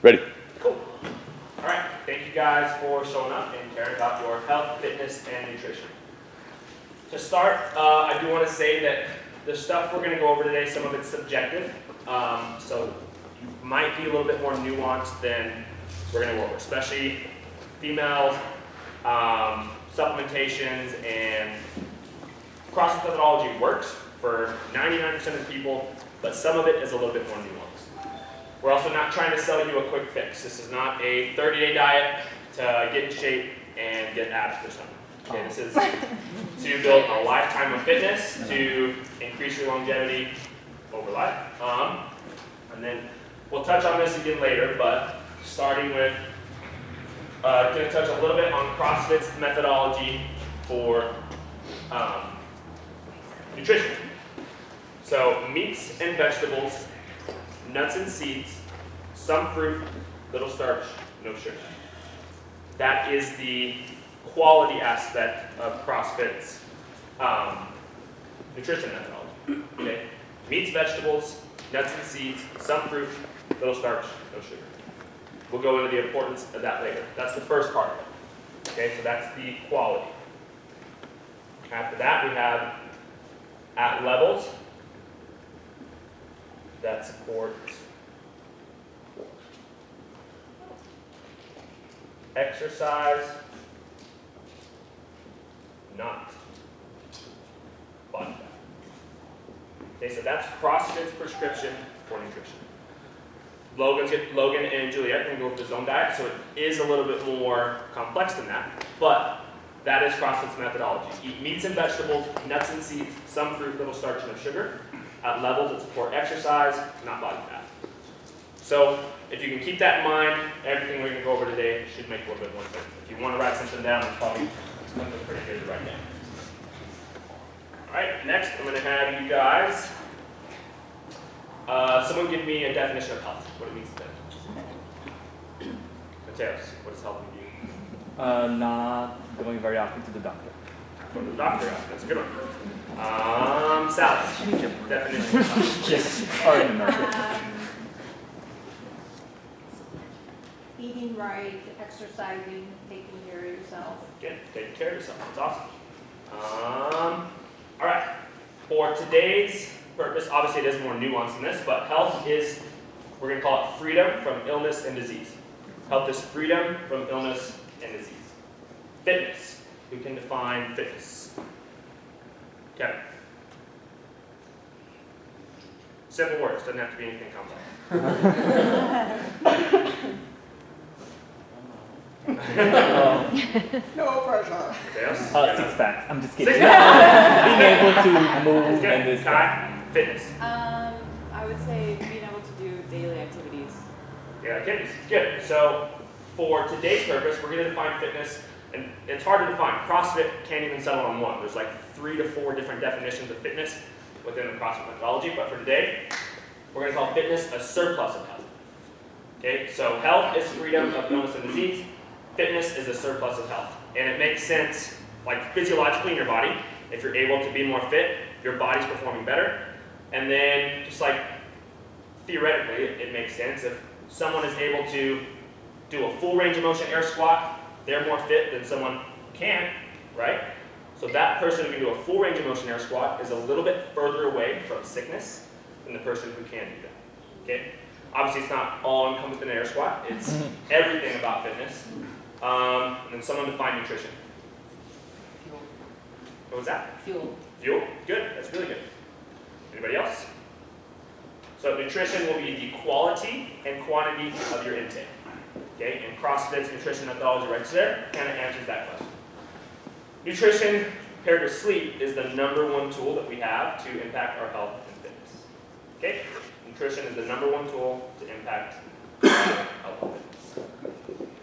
Ready. Cool. All right, thank you guys for showing up and caring about your health, fitness, and nutrition. To start, I do want to say that the stuff we're going to go over today, some of it's subjective, so you might be a little bit more nuanced than we're going to go over, especially females, supplementations, and CrossFit methodology works for 99% of the people, but some of it is a little bit more nuanced. We're also not trying to sell you a quick fix. This is not a 30-day diet to get in shape and get abs for something. Okay, this is to build a lifetime of fitness, to increase your longevity over life. And then we'll touch on this again later, but starting with, going to touch a little bit on CrossFit's methodology for nutrition. So meats and vegetables, nuts and seeds, some fruit, little starch, no sugar. That is the quality aspect of CrossFit's nutrition methodology. Okay? Meats, vegetables, nuts and seeds, some fruit, little starch, no sugar. We'll go into the importance of that later. That's the first part of it. Okay, so that's the quality. After that, we have at levels that support exercise, not body fat. Okay, so that's CrossFit's prescription for nutrition. Logan and Juliet are going to go over the zone diet, so it is a little bit more complex than that, but that is CrossFit's methodology. Eat meats and vegetables, nuts and seeds, some fruit, little starch, no sugar. At levels that support exercise, not body fat. So if you can keep that in mind, everything we're going to go over today should make a little bit more sense. If you want to write something down, it's probably something pretty good to write down. All right, next I'm going to have you guys, someone give me a definition of health, what it means to them. Mateos, what does health mean to you? Not going very often to the doctor. Go to the doctor, that's a good one. Sally, definition of health. Yes, or in America. Eating right, exercising, taking care of yourself. Good, taking care of yourself, that's awesome. All right, for today's purpose, obviously it is more nuanced than this, but health is, we're going to call it freedom from illness and disease. Health is freedom from illness and disease. Fitness, we can define fitness. Okay. Simple words, doesn't have to be anything complex. No pressure. Yes? 6 packs. I'm just kidding. Six packs. Being able to move Good. and this. Kai, fitness. I would say being able to do daily activities. Yeah, activities. Good. So for today's purpose, we're going to define fitness, and it's hard to define. CrossFit can't even settle on one. There's like 3 to 4 different definitions of fitness within the CrossFit methodology, but for today, we're going to call fitness a surplus of health. Okay, so health is freedom of illness and disease. Fitness is a surplus of health. And it makes sense, like physiologically in your body, if you're able to be more fit, your body's performing better. And then just like theoretically, it makes sense if someone is able to do a full range of motion air squat, they're more fit than someone who can't, right? So that person who can do a full range of motion air squat is a little bit further away from sickness than the person who can do that, okay? Obviously, it's not all encompassed in an air squat. It's everything about fitness. And then someone define nutrition. Fuel. What was that? Fuel. Fuel? Good. That's really good. Anybody else? So nutrition will be the quality and quantity of your intake. Okay? And CrossFit's nutrition methodology right there kind of answers that question. Nutrition paired with sleep is the #1 tool that we have to impact our health and fitness. Okay? Nutrition is the #1 tool to impact health and fitness.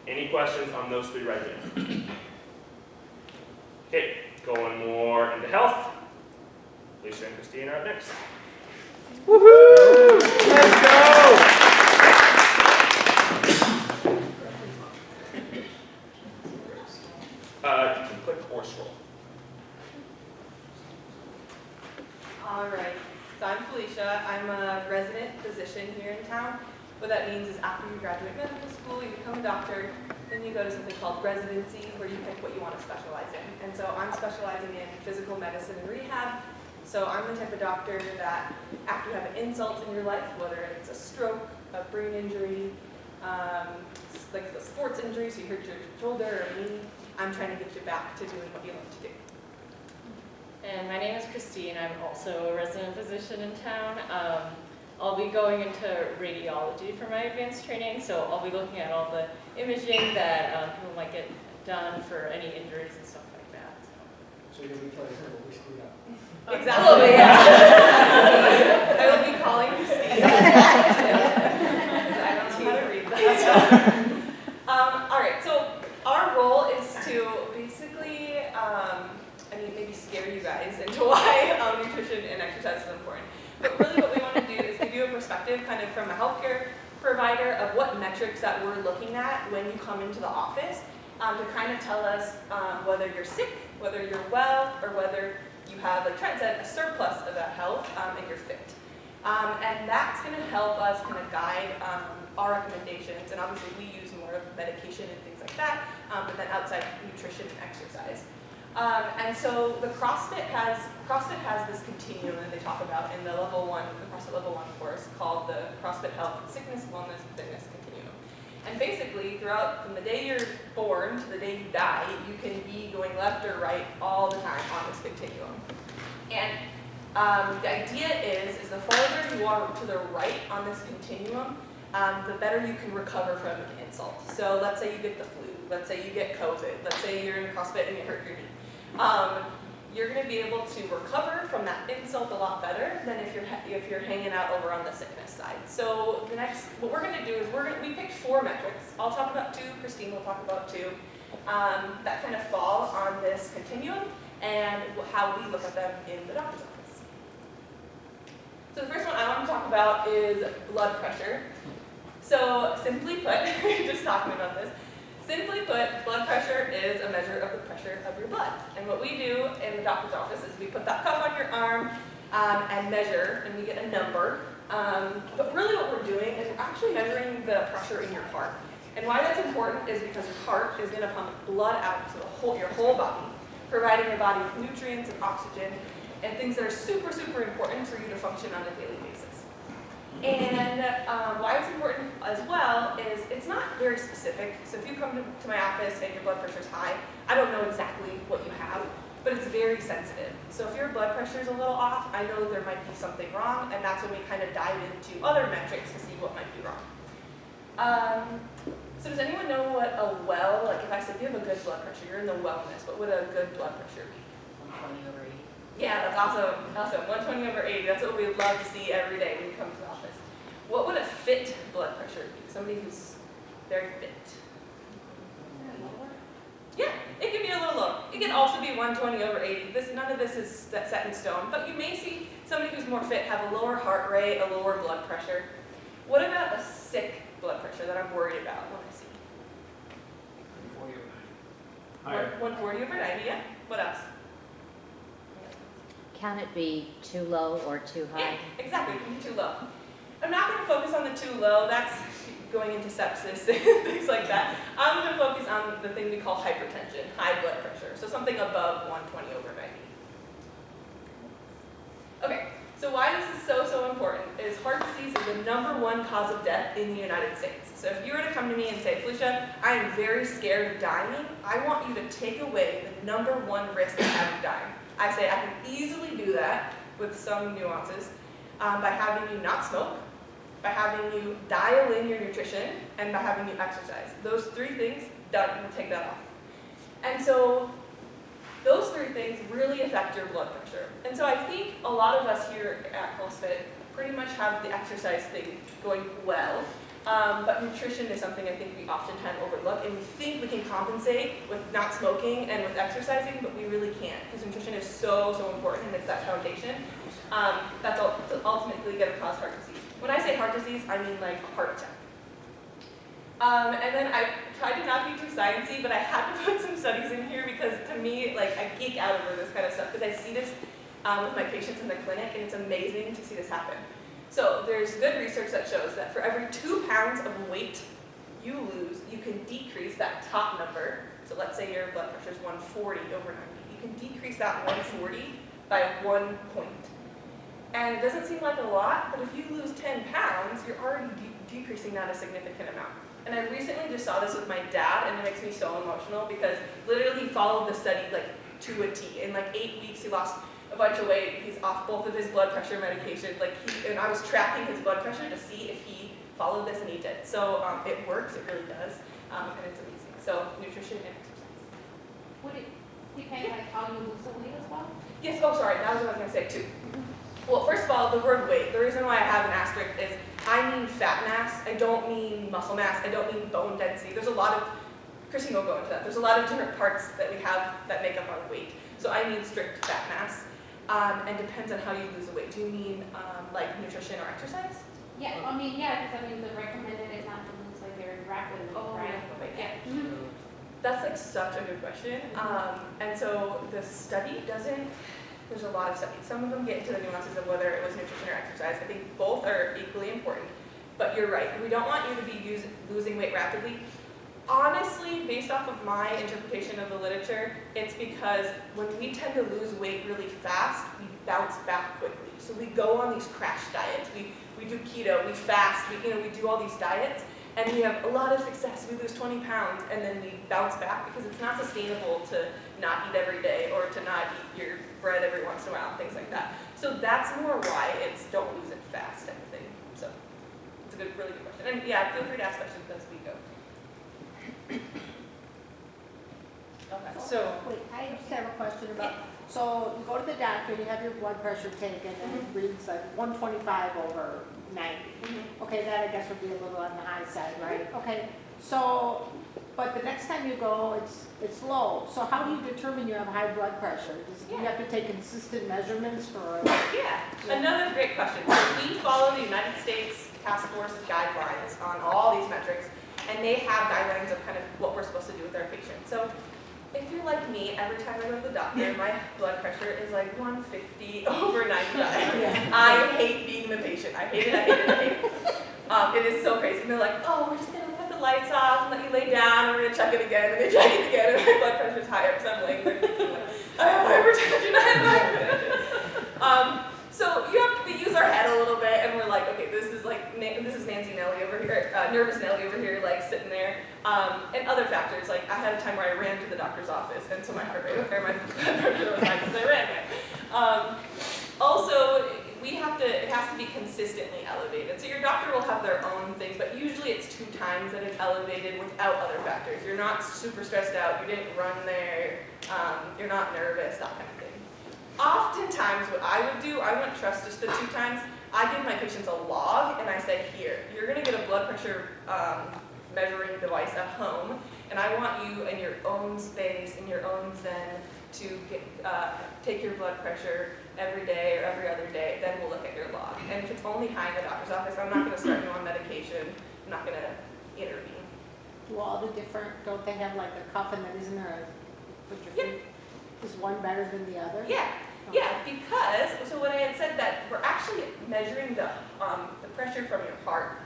Any questions on those 3 right there? Okay, going more into health. Lisa and Christine are up next. Woohoo! Let's go! You can click or scroll. All right. So I'm Felicia. I'm a resident physician here in town. What that means is after you graduate medical school, you become a doctor, then you go to something called residency, where you pick what you want to specialize in. And so I'm specializing in physical medicine and rehab. So I'm the type of doctor that after you have an insult in your life, whether it's a stroke, a brain injury, like the sports injury, so you hurt your shoulder or knee, I'm trying to get you back to doing what you love to do. And my name is Christine. I'm also a resident physician in town. I'll be going into radiology for my advanced training, so I'll be looking at all the imaging that people might get done for any injuries and stuff like that. So you'll be telling her what we screwed up. Exactly, yeah. I will be calling Christine. I don't know how to read that. All right, so our role is to basically, maybe scare you guys into why nutrition and exercise is important. But really what we want to do is give you a perspective kind of from a healthcare provider of what metrics that we're looking at when you come into the office to kind of tell us whether you're sick, whether you're well, or whether you have, like Trent said, a surplus of that health and you're fit. And that's going to help us kind of guide our recommendations. And obviously we use more of medication and things like that, but then outside nutrition and exercise. And so the CrossFit has this continuum that they talk about in the CrossFit Level 1 course called the CrossFit Health, Sickness, Wellness, Fitness Continuum. And basically, from the day you're born to the day you die, you can be going left or right all the time on this continuum. And the idea is the farther you are to the right on this continuum, the better you can recover from an insult. So let's say you get the flu, let's say you get COVID, let's say you're in CrossFit and you hurt your knee. You're going to be able to recover from that insult a lot better than if you're hanging out over on the sickness side. So what we're going to do is we picked 4 metrics. I'll talk about 2. Christine will talk about 2 that kind of fall on this continuum and how we look at them in the doctor's office. So the first one I want to talk about is blood pressure. So simply put, just talking about this. Simply put, blood pressure is a measure of the pressure of your blood. And what we do in the doctor's office is we put that cuff on your arm and measure, and we get a number. But really what we're doing is we're actually measuring the pressure in your heart. And why that's important is because your heart is going to pump blood out to your whole body, providing your body with nutrients and oxygen and things that are super, super important for you to function on a daily basis. And why it's important as well is it's not very specific. So if you come to my office and your blood pressure is high, I don't know exactly what you have, but it's very sensitive. So if your blood pressure is a little off, I know there might be something wrong, and that's when we kind of dive into other metrics to see what might be wrong. So does anyone know what like if I said you have a good blood pressure, you're in the wellness, what would a good blood pressure be? 120/80. Yeah, that's awesome. 120/80, that's what we love to see every day when you come to the office. What would a fit blood pressure be? Somebody who's very fit. Yeah, it can be a little low. It can also be 120/80. None of this is set in stone, but you may see somebody who's more fit have a lower heart rate, a lower blood pressure. What about a sick blood pressure that I'm worried about when I see? 140/90, yeah. What else? Can it be too low or too high? Yeah, exactly, it can be too low. I'm not going to focus on the too low, that's going into sepsis and things like that. I'm going to focus on the thing we call hypertension, high blood pressure, so something above 120/90. Okay, so why this is so important is heart disease is the #1 cause of death in the United States. So if you were to come to me and say, Felicia, I am very scared of dying, I want you to take away the #1 risk of having dying. I say I can easily do that with some nuances by having you not smoke, by having you dial in your nutrition, and by having you exercise. Those 3 things, done, we'll take that off. And so those 3 things really affect your blood pressure. And so I think a lot of us here at CrossFit pretty much have the exercise thing going well. But nutrition is something I think we oftentimes overlook, and we think we can compensate with not smoking and with exercising, but we really can't, because nutrition is so important, and it's that foundation that's ultimately going to cause heart disease. When I say heart disease, I mean like a heart attack. And then I tried to not be too sciencey, but I had to put some studies in here because to me, like, I geek out over this kind of stuff because I see this with my patients in the clinic, and it's amazing to see this happen. So there's good research that shows that for every 2 pounds of weight you lose, you can decrease that top number. So let's say your blood pressure is 140 over 90. You can decrease that 140 by 1 point. And it doesn't seem like a lot, but if you lose 10 pounds, you're already decreasing that a significant amount. And I recently just saw this with my dad, and it makes me so emotional because literally he followed the study like to a T. In like 8 weeks, he lost a bunch of weight. He's off both of his blood pressure medications. And I was tracking his blood pressure to see if he followed this, and he did. So it works. It really does, and it's amazing. So nutrition and exercise. Would it depend like how you lose the weight as well? Yes. Oh, sorry. That was what I was going to say too. Well, first of all, the word weight. The reason why I have an asterisk is I mean fat mass. I don't mean muscle mass. I don't mean bone density. There's a lot of Christine will go into that. There's a lot of different parts that we have that make up our weight. So I mean strict fat mass. And depends on how you lose the weight. Do you mean like nutrition or exercise? Yeah, I mean, the recommended is not to lose like very rapidly, right? Yeah. That's like such a good question. And so the study doesn't, there's a lot of studies. Some of them get into the nuances of whether it was nutrition or exercise. I think both are equally important. But you're right, we don't want you to be losing weight rapidly. Honestly, based off of my interpretation of the literature, it's because when we tend to lose weight really fast, we bounce back quickly. So we go on these crash diets. We do keto, we fast, we do all these diets, and we have a lot of success. We lose 20 pounds, and then we bounce back because it's not sustainable to not eat every day or to not eat your bread every once in a while, things like that. So that's more why it's don't lose it fast type of thing. So it's a good, really good question. And yeah, feel free to ask questions as we go. Okay. So, Wait, I just have a question about, so you go to the doctor, you have your blood pressure taken, and it reads like 125 over 90. Okay, that I guess would be a little on the high side, right? Okay, so, but the next time you go, it's low. So how do you determine you have high blood pressure? Do you have to take consistent measurements for? Yeah, another great question. So we follow the United States Task Force guidelines on all these metrics, and they have guidelines of kind of what we're supposed to do with our patients. So if you're like me, every time I go to the doctor, my blood pressure is like 150 over 95. I hate being the patient. I hate it, I hate it, I hate it. It is so crazy. And they're like, oh, we're just going to put the lights off and let you lay down, and we're going to check it again. And they check it again, and my blood pressure's higher because I'm laying there thinking, like, I have hypertension, I have hypertension. So you have to use our head a little bit, and we're like, okay, this is Nancy Nelly over here, Nervous Nelly over here, like sitting there. And other factors, like I had a time where I ran to the doctor's office, and so my heart rate, or my blood pressure was high because I ran there. Also, it has to be consistently elevated. So your doctor will have their own thing, but usually it's 2 times that it's elevated without other factors. You're not super stressed out, you didn't run there, you're not nervous, that kind of thing. Oftentimes what I would do, I wouldn't trust just the 2 times. I give my patients a log and I say, here, you're gonna get a blood pressure measuring device at home, and I want you in your own space, in your own zen, to take your blood pressure every day or every other day, then we'll look at your log. And if it's only high in the doctor's office, I'm not gonna start you on medication, I'm not gonna intervene. Do all the different, don't they have like a cuff and then isn't there a, put your feet, is one better than the other? Yeah, because, so what I had said that we're actually measuring the pressure from your heart.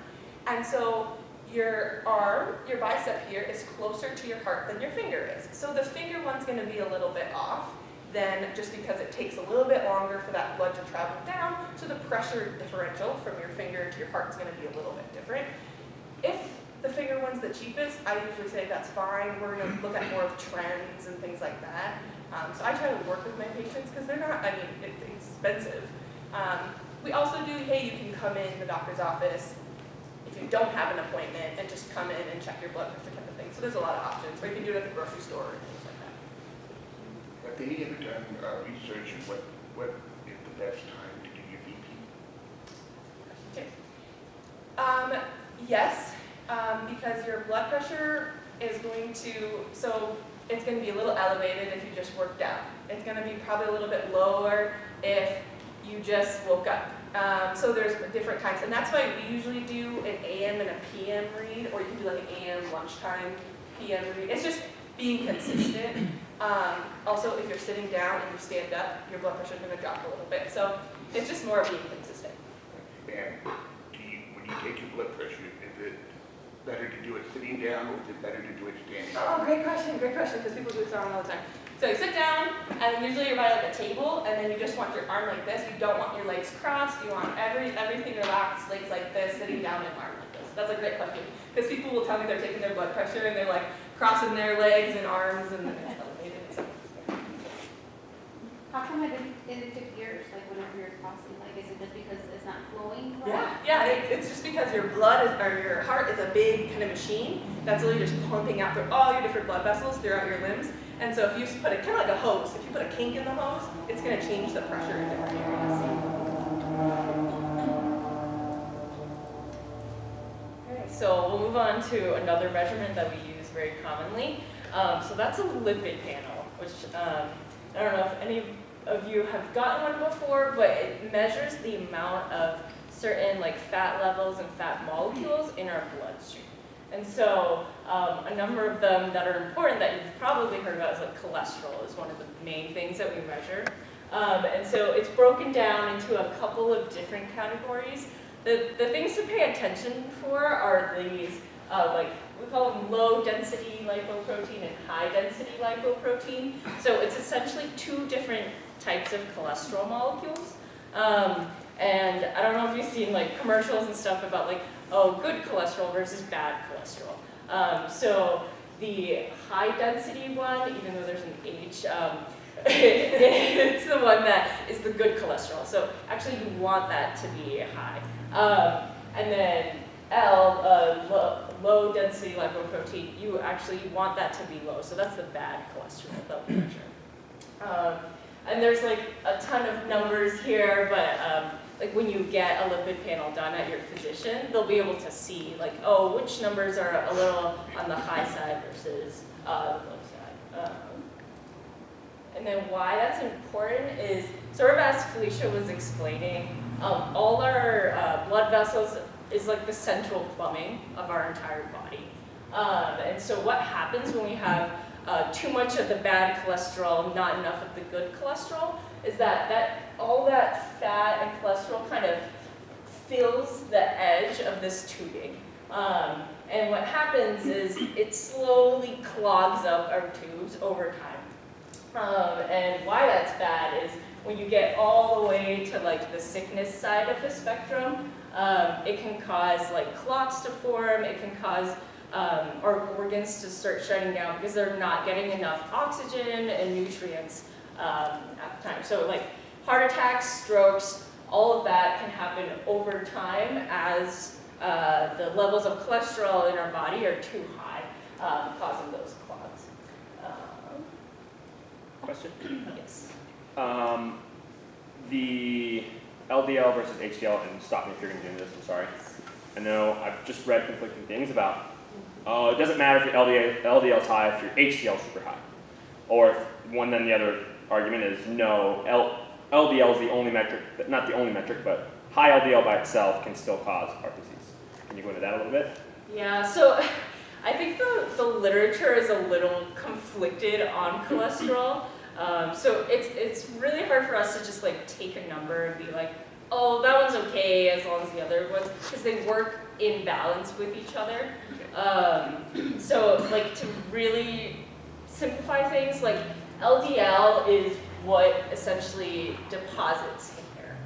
And so your arm, your bicep here is closer to your heart than your finger is. So the finger one's gonna be a little bit off, then just because it takes a little bit longer for that blood to travel down, so the pressure differential from your finger to your heart is gonna be a little bit different. If the finger one's the cheapest, I usually say that's fine. We're gonna look at more of trends and things like that. So I try to work with my patients because they're not, it's expensive. We also do, hey, you can come in the doctor's office if you don't have an appointment and just come in and check your blood pressure type of thing. So there's a lot of options. Or you can do it at the grocery store or things like that. Have they ever done research on what is the best time to do your BP? Yes, because your blood pressure is going to, so it's going to be a little elevated if you just worked out. It's going to be probably a little bit lower if you just woke up. So there's different times, and that's why we usually do an AM and a PM read, or you can do like an AM lunchtime, PM read. It's just being consistent. Also, if you're sitting down and you stand up, your blood pressure is going to drop a little bit. So it's just more being consistent. And when you take your blood pressure, is it better to do it sitting down or is it better to do it standing? Oh, great question, because people do this wrong all the time. So you sit down, and then usually you're by like a table, and then you just want your arm like this. You don't want your legs crossed. You want everything relaxed, legs like this, sitting down and arm like this. That's a great question, because people will tell me they're taking their blood pressure, and they're like crossing their legs and arms, and then it's elevated. So, How come it took years, like whenever you're crossing, like is it just because it's not flowing? yeah, it's just because your blood is, or your heart is a big kind of machine that's really just pumping out through all your different blood vessels throughout your limbs. And so if you put kind of like a hose, if you put a kink in the hose, it's going to change the pressure in different areas. Okay, so we'll move on to another measurement that we use very commonly. So that's a lipid panel, which I don't know if any of you have gotten one before, but it measures the amount of certain like fat levels and fat molecules in our bloodstream. And so a number of them that are important that you've probably heard about is like cholesterol is one of the main things that we measure. And so it's broken down into a couple of different categories. The things to pay attention for are these, like we call them low density lipoprotein and high density lipoprotein. So it's essentially two different types of cholesterol molecules. And I don't know if you've seen like commercials and stuff about like, oh, good cholesterol versus bad cholesterol. So the high density one, even though there's an H, it's the one that is the good cholesterol. So actually you want that to be high. And then low density lipoprotein, you actually want that to be low. So that's the bad cholesterol that we measure. And there's like a ton of numbers here, but like when you get a lipid panel done at your physician, they'll be able to see like, oh, which numbers are a little on the high side versus the low side. And then why that's important is, sort of as Felicia was explaining, all our blood vessels is like the central plumbing of our entire body. And so what happens when we have too much of the bad cholesterol, not enough of the good cholesterol, is that all that fat and cholesterol kind of fills the edge of this tubing. And what happens is it slowly clogs up our tubes over time. And why that's bad is when you get all the way to like the sickness side of the spectrum, it can cause like clots to form, it can cause our organs to start shutting down because they're not getting enough oxygen and nutrients at the time. So like heart attacks, strokes, all of that can happen over time as the levels of cholesterol in our body are too high, causing those clots. Question? Yes. The LDL versus HDL, and stop me if you're going to do this, I'm sorry. I know I've just read conflicting things about, it doesn't matter if your LDL is high if your HDL is super high. Or if one, then the other argument is no, LDL is the only metric, not the only metric, but high LDL by itself can still cause heart disease. Can you go into that a little bit? Yeah, so I think the literature is a little conflicted on cholesterol. So it's really hard for us to just like take a number and be like, oh, that one's okay as long as the other ones, because they work in balance with each other. So like to really simplify things, like LDL is what essentially deposits in here.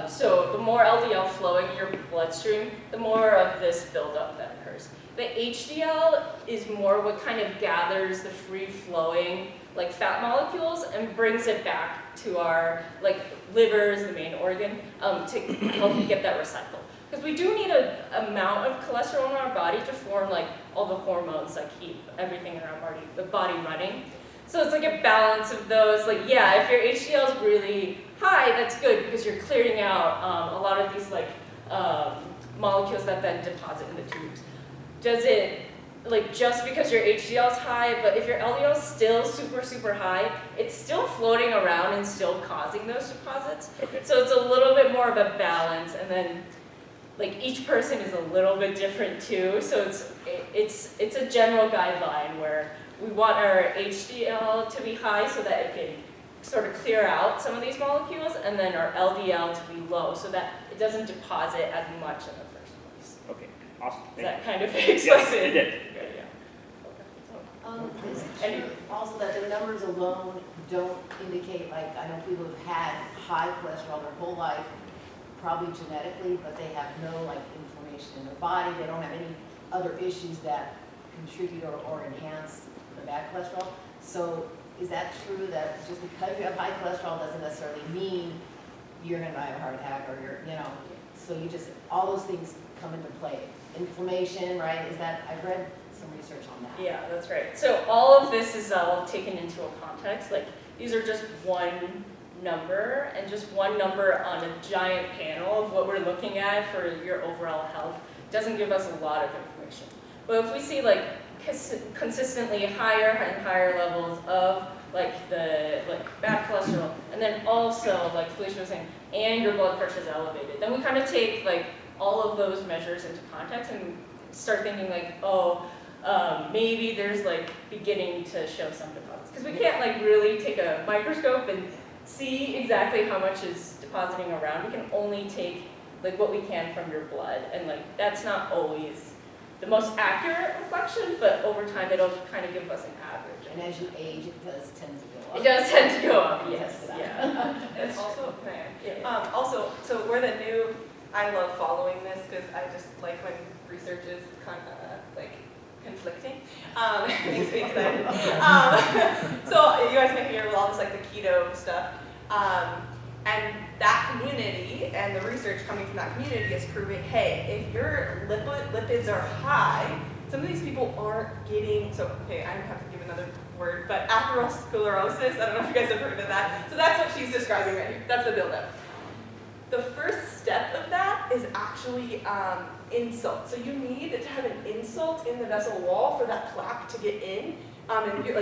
So the more LDL flowing in your bloodstream, the more of this buildup that occurs. The HDL is more what kind of gathers the free-flowing like fat molecules and brings it back to our like liver is the main organ to help get that recycled. Because we do need an amount of cholesterol in our body to form like all the hormones that keep everything in our body, the body running. So it's like a balance of those. Like, yeah, if your HDL is really high, that's good because you're clearing out a lot of these like molecules that then deposit in the tubes. Does it, like just because your HDL is high, but if your LDL is still super, super high, it's still floating around and still causing those deposits. Okay. So it's a little bit more of a balance, and then like each person is a little bit different too. So it's a general guideline where we want our HDL to be high so that it can sort of clear out some of these molecules, and then our LDL to be low so that it it doesn't deposit as much in the first place. Okay, awesome. Does Thank that kind of you. explain Yes, it? it did. Good, yeah. Is it And- true also that the numbers alone don't indicate, like, I know people who've had high cholesterol their whole life, probably genetically, but they have no, like, inflammation in their body, they don't have any other issues that contribute or enhance the bad cholesterol. So is that true that just because you have high cholesterol doesn't necessarily mean you're gonna die of a heart attack or you're, you know, so you just, all those things come into play. Inflammation, right, is that, I've read some research on that. Yeah, that's right. So all of this is all taken into a context. Like, these are just one number, and just one number on a giant panel of what we're looking at for your overall health doesn't give us a lot of information. But if we see like consistently higher and higher levels of like the bad cholesterol, and then also like Felicia was saying, and your blood pressure is elevated, then we kind of take like all of those measures into context and start thinking like, oh, maybe there's like beginning to show some deposits. Because we can't like really take a microscope and see exactly how much is depositing around. We can only take like what we can from your blood, and like that's not always the most accurate reflection, but over time it'll kind of give us an average. And as you age, it does tend to go up. It does tend to go up, yes, Yes, that. yeah. And also, Yeah. also, so we're the new, I love following this because I just like when research is like conflicting. It makes me excited. So you guys may hear with all this like the keto stuff. And that community and the research coming from that community is proving, hey, if your lipids are high, some of these people aren't getting, so, okay, I have to give another word, but atherosclerosis, I don't know if you guys have heard of that. So that's what she's describing right here. That's the buildup. The first step of that is actually insult. So you need to have an insult in the vessel wall for that plaque to get in. And you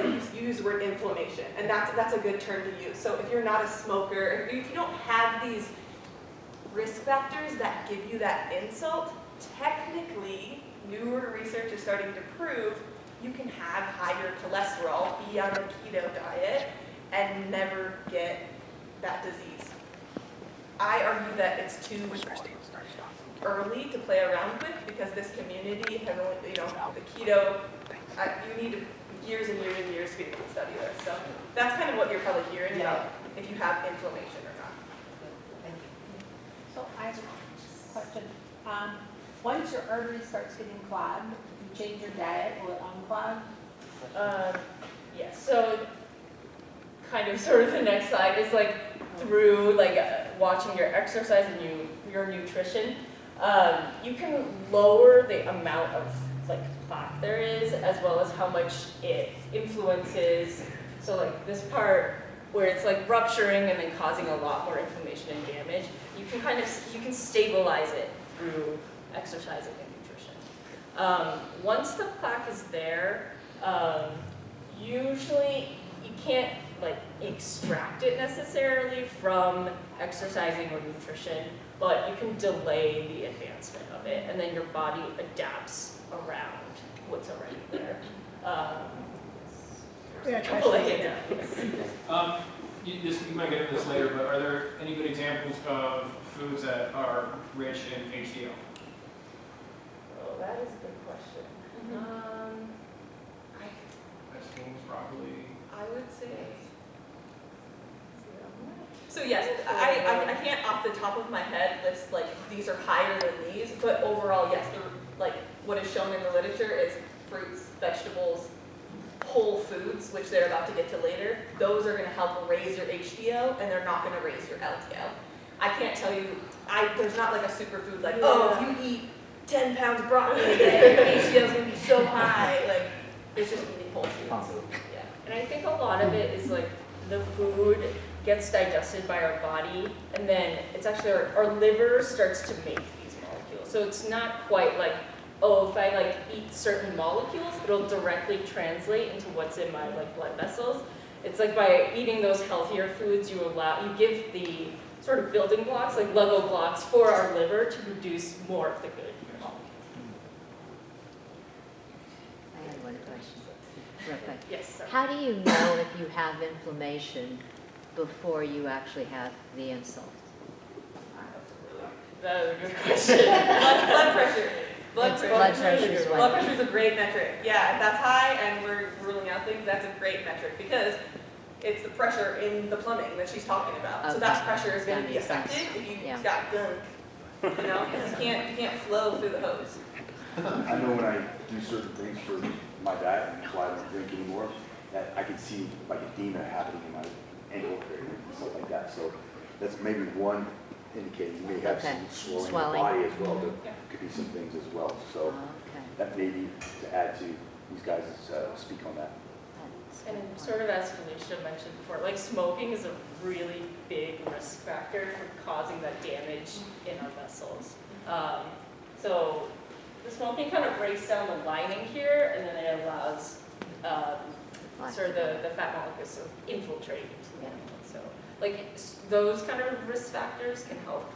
use the word inflammation, and that's a good term to use. So if you're not a smoker, if you don't have these risk factors that give you that insult, technically, newer research is starting to prove you can have higher cholesterol, be on a keto diet, and never get that disease. I argue that it's too early to play around with because this community has only, the keto, you need years and years and years to be able to study this. So that's kind of what you're probably hearing about if you have inflammation or not. Thank you. So I have a question. Once your artery starts getting clogged, if you change your diet, will it unclog? Yes, so kind of sort of the next slide is like through like watching your exercise and your nutrition, you can lower the amount of like plaque there is, as well as how much it influences. So like this part where it's like rupturing and then causing a lot more inflammation and damage, you can stabilize it through exercising and nutrition. Once the plaque is there, usually you can't like extract it necessarily from exercising or nutrition, but you can delay the advancement of it, and then your body adapts around what's already there. Yeah, A couple of hints. You might get into this later, but are there any good examples of foods that are rich in HDL? Oh, that is a good question. Vegetables, broccoli. I would say. So yes, I can't off the top of my head list like these are higher than these, but overall yes, like what is shown in the literature is fruits, vegetables, whole foods, which they're about to get to later. Those are going to help raise your HDL, and they're not going to raise your LDL. I can't tell you. There's not like a superfood like if you eat 10 pounds of broccoli a day, your HDL is going to be so high. Like it's just eating whole foods. Yeah, and I think a lot of it is like the food gets digested by our body, and then it's actually our liver starts to make these molecules. So it's not quite like, oh, if I like eat certain molecules, it'll directly translate into what's in my like blood vessels. It's like by eating those healthier foods, you give the sort of building blocks, like Lego blocks, for our liver to produce more of the good molecules. I have one question, real quick. Yes, sir. How do you know if you have inflammation before you actually have the insult? That was a good question. Blood pressure. Blood pressure is Blood one. pressure is a great metric. Yeah, if that's high and we're ruling out things, that's a great metric because it's the pressure in the plumbing that she's talking about. So that Okay. pressure is going That to be makes sense. affected if you've Yeah. got gunk. You know, because you can't flow through the hose. I know when I do certain things for my diet, and why I don't drink anymore, that I can see like edema happening in my ankle area and stuff like that. So that's maybe one indicator. You may have Okay. some swelling in Swelling. the body as well. There could be some things as well. So Okay. that may be to add to these guys' speak on that. And sort of as Felicia mentioned before, like smoking is a really big risk factor for causing that damage in our vessels. So the smoking kind of breaks down the lining here, and then it allows sort of the fat molecules to infiltrate into the animal. So like those kind of risk factors can help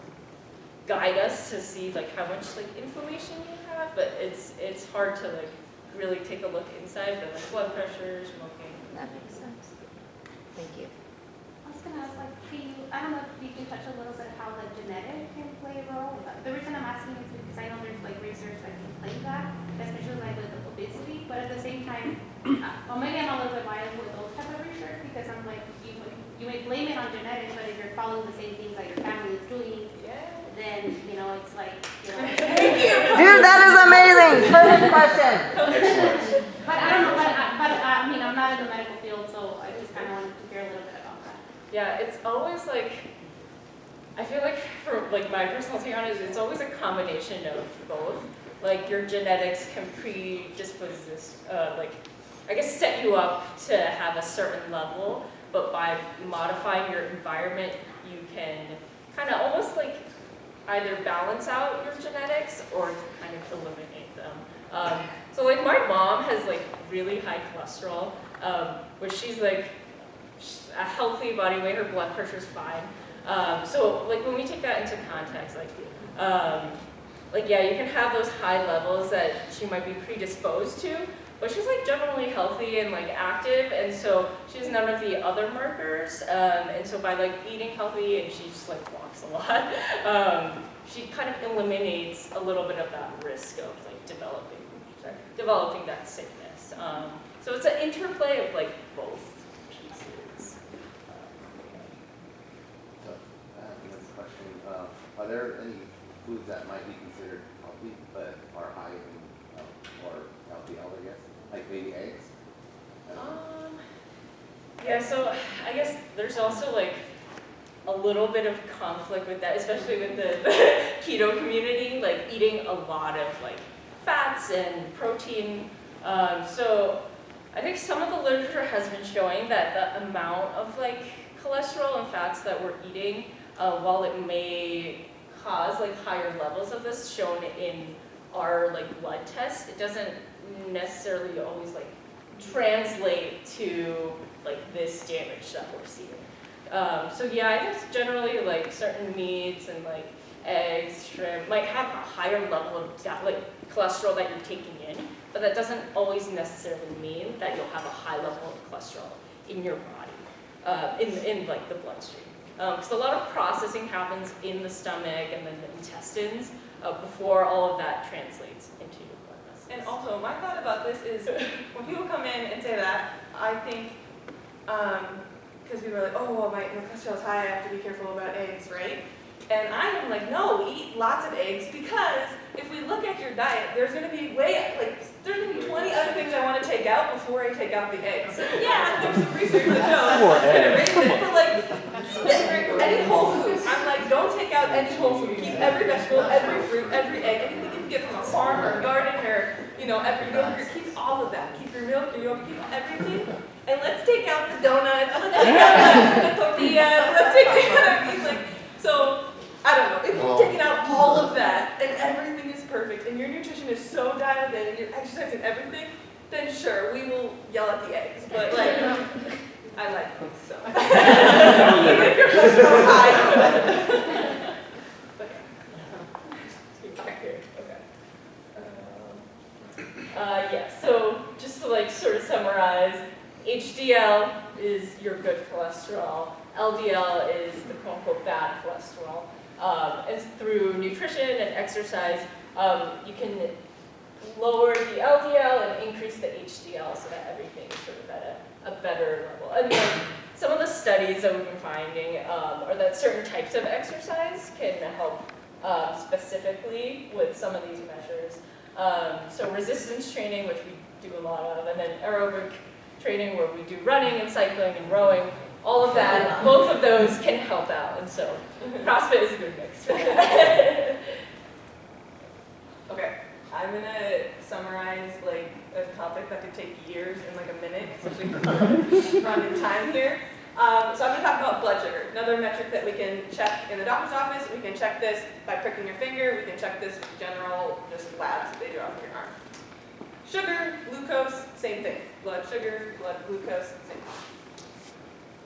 guide us to see like how much like inflammation you have, but it's hard to like really take a look inside, but like blood pressure, smoking. That makes sense. Thank you. I was gonna ask, like, I don't know if you can touch a little bit how the genetic can play a role. The reason I'm asking is because I know there's like research that can claim that, especially like with obesity, but at the same time, well, maybe I'm a little bit biased with those type of research because I'm like, you may blame it on genetics, but if you're following the same things that your family is doing, then, you know, it's like, you know. Dude, that is amazing. Perfect question. Excellent. But I don't know, but I mean, I'm not in the medical field, so I just kind of wanted to hear a little bit about that. Yeah, it's always like, I feel like for like my personal take on it, it's always a combination of both. Like your genetics can predispose this, like, I guess set you up to have a certain level, but by modifying your environment, you can kind of almost like either balance out your genetics or kind of eliminate them. So like my mom has like really high cholesterol, which she's like a healthy body weight, her blood pressure's fine. So like when we take that into context, like yeah, you can have those high levels that she might be predisposed to, but she's like generally healthy and like active, and so she has none of the other markers. And so by like eating healthy, and she just like walks a lot, she kind of eliminates a little bit of that risk of like developing that sickness. So it's an interplay of like both pieces. So, next question, are there any foods that might be considered healthy but are high in, or LDL, I guess? Like maybe eggs? Yeah, so I guess there's also like a little bit of conflict with that, especially with the keto community, like eating a lot of like fats and protein. So I think some of the literature has been showing that the amount of like cholesterol and fats that we're eating, while it may cause like higher levels of this shown in our like blood tests, it doesn't necessarily always like translate to like this damage that we're seeing. So yeah, I think generally like certain meats and like eggs, shrimp might have a higher level of like cholesterol that you're taking in, but that doesn't always necessarily mean that you'll have a high level of cholesterol in your body, in like the bloodstream. Because a lot of processing happens in the stomach and then the intestines before all of that translates into your blood vessels. And also, my thought about this is when people come in and say that, I think, because people are like, oh, well, my cholesterol is high, I have to be careful about eggs, right? And I am like, no, eat lots of eggs, because if we look at your diet, there's going to be there's going to be 20 other things I want to take out before I take out the eggs. Yeah, there's some research that shows it's going to raise it, but like, keep any whole food. I'm like, don't take out any whole food. Keep every vegetable, every fruit, every egg, anything you can get from a farm or a garden or, you know, every yogurt. Keep all of that. Keep your milk, your yogurt, keep everything. And let's take out the donuts, let's take out the tortillas, let's take out, I mean, like, so, I don't know, if you've taken out all of that and everything is perfect and your nutrition is so dialed in and you're exercising everything, then sure, we will yell at the eggs, but like, I like them, so. Even if your cholesterol is high. Yeah, so just to like sort of summarize, HDL is your good cholesterol, LDL is the quote-unquote bad cholesterol. And through nutrition and exercise, you can lower the LDL and increase the HDL so that everything is sort of at a better level. And then some of the studies that we've been finding are that certain types of exercise can help specifically with some of these measures. So resistance training, which we do a lot of, and then aerobic training where we do running and cycling and rowing, all of that, both of those can help out. And so CrossFit is a good mix. Okay, I'm gonna summarize like a topic that could take years in like a minute, especially running time here. So I'm gonna talk about blood sugar, another metric that we can check in the doctor's office. We can check this by pricking your finger. We can check this with general just labs that they do off of your arm. Sugar, glucose, same thing. Blood sugar, blood glucose, same thing.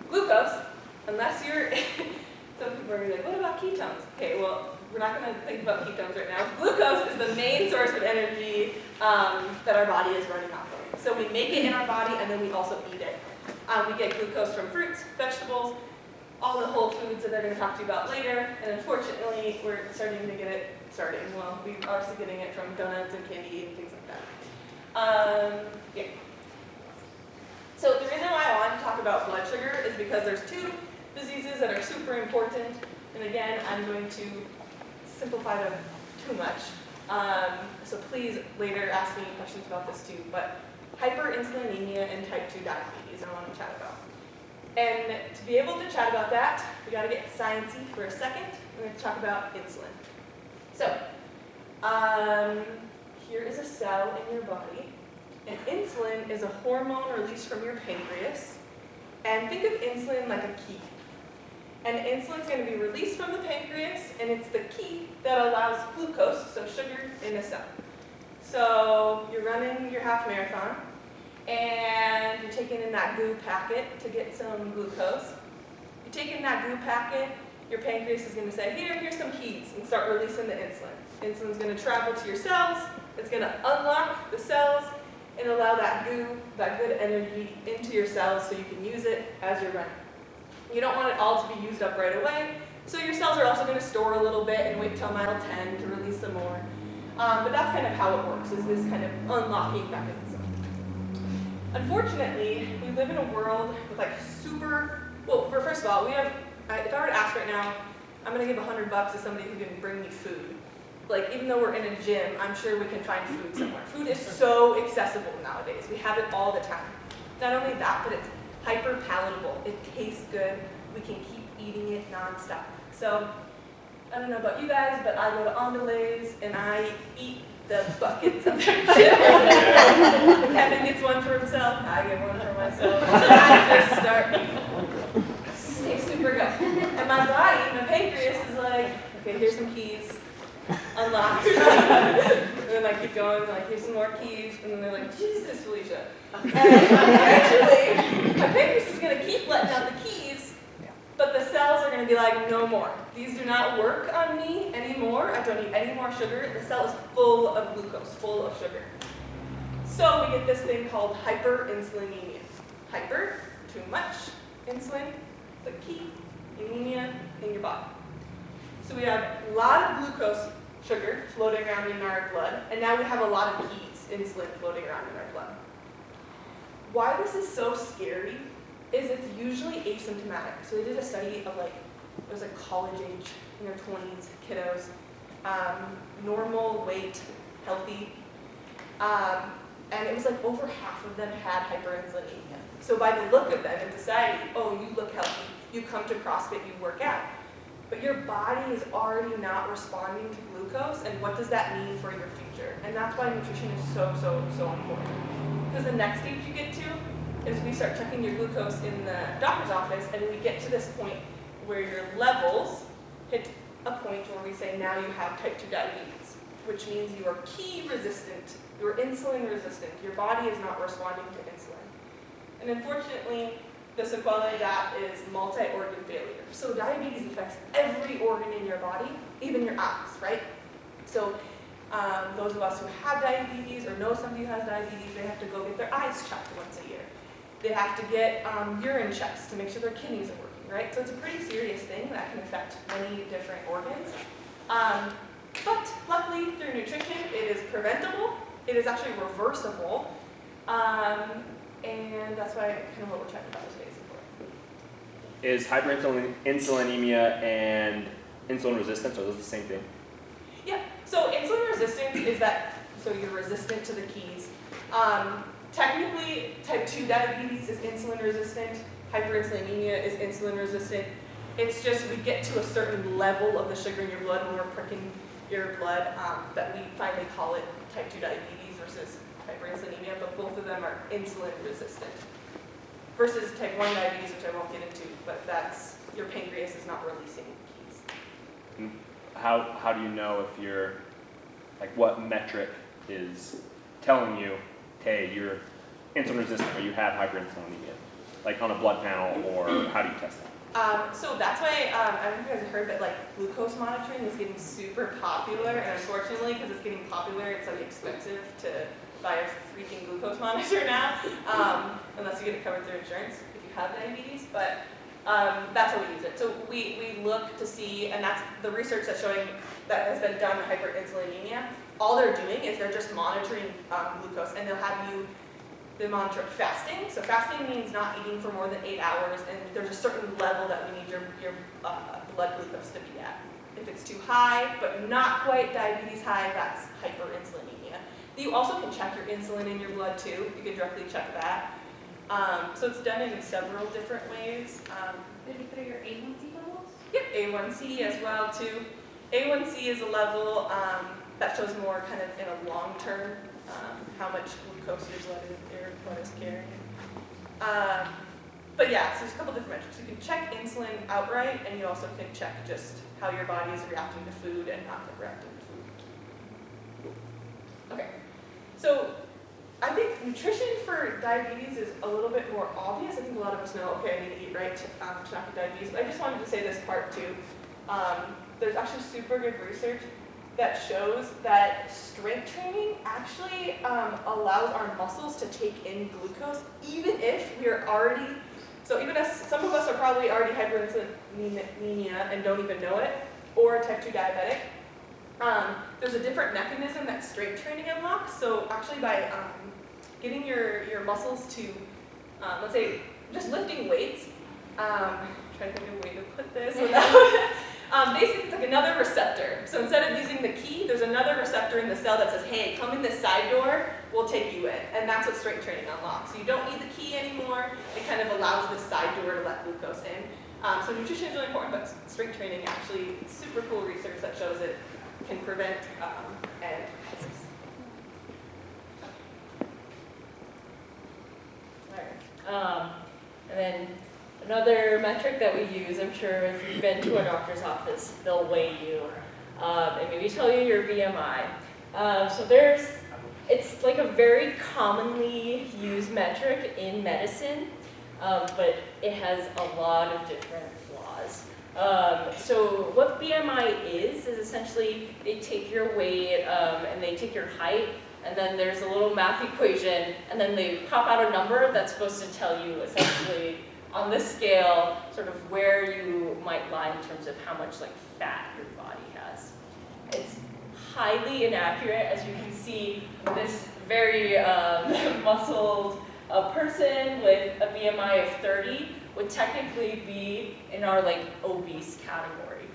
Glucose, unless you're, some people are gonna be like, what about ketones? Okay, well, we're not gonna think about ketones right now. Glucose is the main source of energy that our body is running off of. So we make it in our body and then we also eat it. We get glucose from fruits, vegetables, all the whole foods that they're gonna talk to you about later. And unfortunately, we're starting to get it, well, we are still getting it from donuts and candy and things like that. Yeah. So the reason why I wanted to talk about blood sugar is because there's two diseases that are super important. And again, I'm going to simplify them too much. So please later ask me questions about this too. But hyperinsulinemia and type 2 diabetes I want to chat about. And to be able to chat about that, we got to get sciencey for a second. We're going to talk about insulin. So here is a cell in your body. And insulin is a hormone released from your pancreas. And think of insulin like a key. And insulin is going to be released from the pancreas, and it's the key that allows glucose, so sugar, in a cell. So you're running your half marathon, and you're taking in that goo packet to get some glucose. You're taking that goo packet, your pancreas is going to say, here's some keys, and start releasing the insulin. Insulin's going to travel to your cells, it's going to unlock the cells, and allow that goo, that good energy into your cells so you can use it as you're running. You don't want it all to be used up right away, so your cells are also going to store a little bit and wait till mile 10 to release some more. But that's kind of how it works, is this kind of unlocking mechanism. Unfortunately, we live in a world with like first of all, if I were to ask right now, I'm going to give $100 to somebody who can bring me food. Like, even though we're in a gym, I'm sure we can find food somewhere. Food is so accessible nowadays. We have it all the time. Not only that, but it's hyper palatable. It tastes good. We can keep eating it nonstop. So, I don't know about you guys, but I go to Andalays and I eat the buckets of their chips. Kevin gets one for himself. I get one for myself. I just start eating. Tastes super good. And my body, my pancreas is like, okay, here's some keys. Unlocked. And then I keep going, like, here's some more keys. And then they're like, Jesus, Felicia. And eventually, my pancreas is going to keep letting out the keys, but the cells are going to be like, no more. These do not work on me anymore. I don't need any more sugar. The cell is full of glucose, full of sugar. So we get this thing called hyperinsulinemia. Hyper, too much. Insulin, the key. Anemia in your body. So we have a lot of glucose sugar floating around in our blood, and now we have a lot of keys, insulin, floating around in our blood. Why this is so scary is it's usually asymptomatic. So they did a study of it was like college age, in their 20s, kiddos, normal weight, healthy, and it was like over half of them had hyperinsulinemia. So by the look of them in society, oh, you look healthy, you come to CrossFit, you work out. But your body is already not responding to glucose, and what does that mean for your future? And that's why nutrition is so important. Because the next stage you get to is we start checking your glucose in the doctor's office, and we get to this point where your levels hit a point where we say now you have type 2 diabetes, which means you are key resistant, you're insulin resistant, your body is not responding to insulin. And unfortunately, the sequelae of that is multi-organ failure. So diabetes affects every organ in your body, even your eyes, right? So those of us who have diabetes or know somebody who has diabetes, they have to go get their eyes checked once a year. They have to get urine checks to make sure their kidneys are working, right? So it's a pretty serious thing that can affect many different organs. But luckily, through nutrition, it is preventable. It is actually reversible. And that's why kind of what we're talking about today is important. Is hyperinsulinemia and insulin resistance, are those the same thing? Yeah, so insulin resistance is that, so you're resistant to the keys. Technically, type 2 diabetes is insulin resistant. Hyperinsulinemia is insulin resistant. It's just we get to a certain level of the sugar in your blood when we're pricking your blood that we finally call it type 2 diabetes versus hyperinsulinemia, but both of them are insulin resistant. Versus type 1 diabetes, which I won't get into, but that's your pancreas is not releasing keys. How do you know if you're, like what metric is telling you, hey, you're insulin resistant or you have hyperinsulinemia? Like on a blood panel, or how do you test that? So that's why, I don't know if you guys have heard that like glucose monitoring is getting super popular, and unfortunately, because it's getting popular, it's like expensive to buy a freaking glucose monitor now, unless you get it covered through insurance if you have diabetes, but that's how we use it. So we look to see, and that's the research that's showing that has been done with hyperinsulinemia. All they're doing is they're just monitoring glucose, and they monitor fasting. So fasting means not eating for more than 8 hours, and there's a certain level that we need your blood glucose to be at. If it's too high, but not quite diabetes high, that's hyperinsulinemia. You also can check your insulin in your blood too. You can directly check that. So it's done in several different ways. Did you put your A1C levels? Yep, A1C as well too. A1C is a level that shows more kind of in a long term how much glucose your blood is carrying. But yeah, so there's a couple different metrics. You can check insulin outright, and you also can check just how your body is reacting to food and not reacting to food. Okay, so I think nutrition for diabetes is a little bit more obvious. I think a lot of us know, okay, I need to eat right to not get diabetes. But I just wanted to say this part too. There's actually super good research that shows that strength training actually allows our muscles to take in glucose, even if we're already, so even if some of us are probably already hyperinsulinemia and don't even know it, or type 2 diabetic, there's a different mechanism that strength training unlocks. So actually by getting your muscles to, let's say, just lifting weights, trying to think of a way to put this without, basically it's like another receptor. So instead of using the key, there's another receptor in the cell that says, hey, come in this side door, we'll take you in. And that's what strength training unlocks. So you don't need the key anymore. It kind of allows this side door to let glucose in. So nutrition is really important, but strength training actually, super cool research that shows it can prevent and disease. Alright. And then another metric that we use, I'm sure if you've been to a doctor's office, they'll weigh you and maybe tell you your BMI. So it's like a very commonly used metric in medicine, but it has a lot of different flaws. So what BMI is essentially they take your weight and they take your height, and then there's a little math equation, and then they pop out a number that's supposed to tell you essentially on this scale sort of where you might lie in terms of how much like fat your body has. It's highly inaccurate. As you can see, this very muscled person with a BMI of 30 would technically be in our like obese category.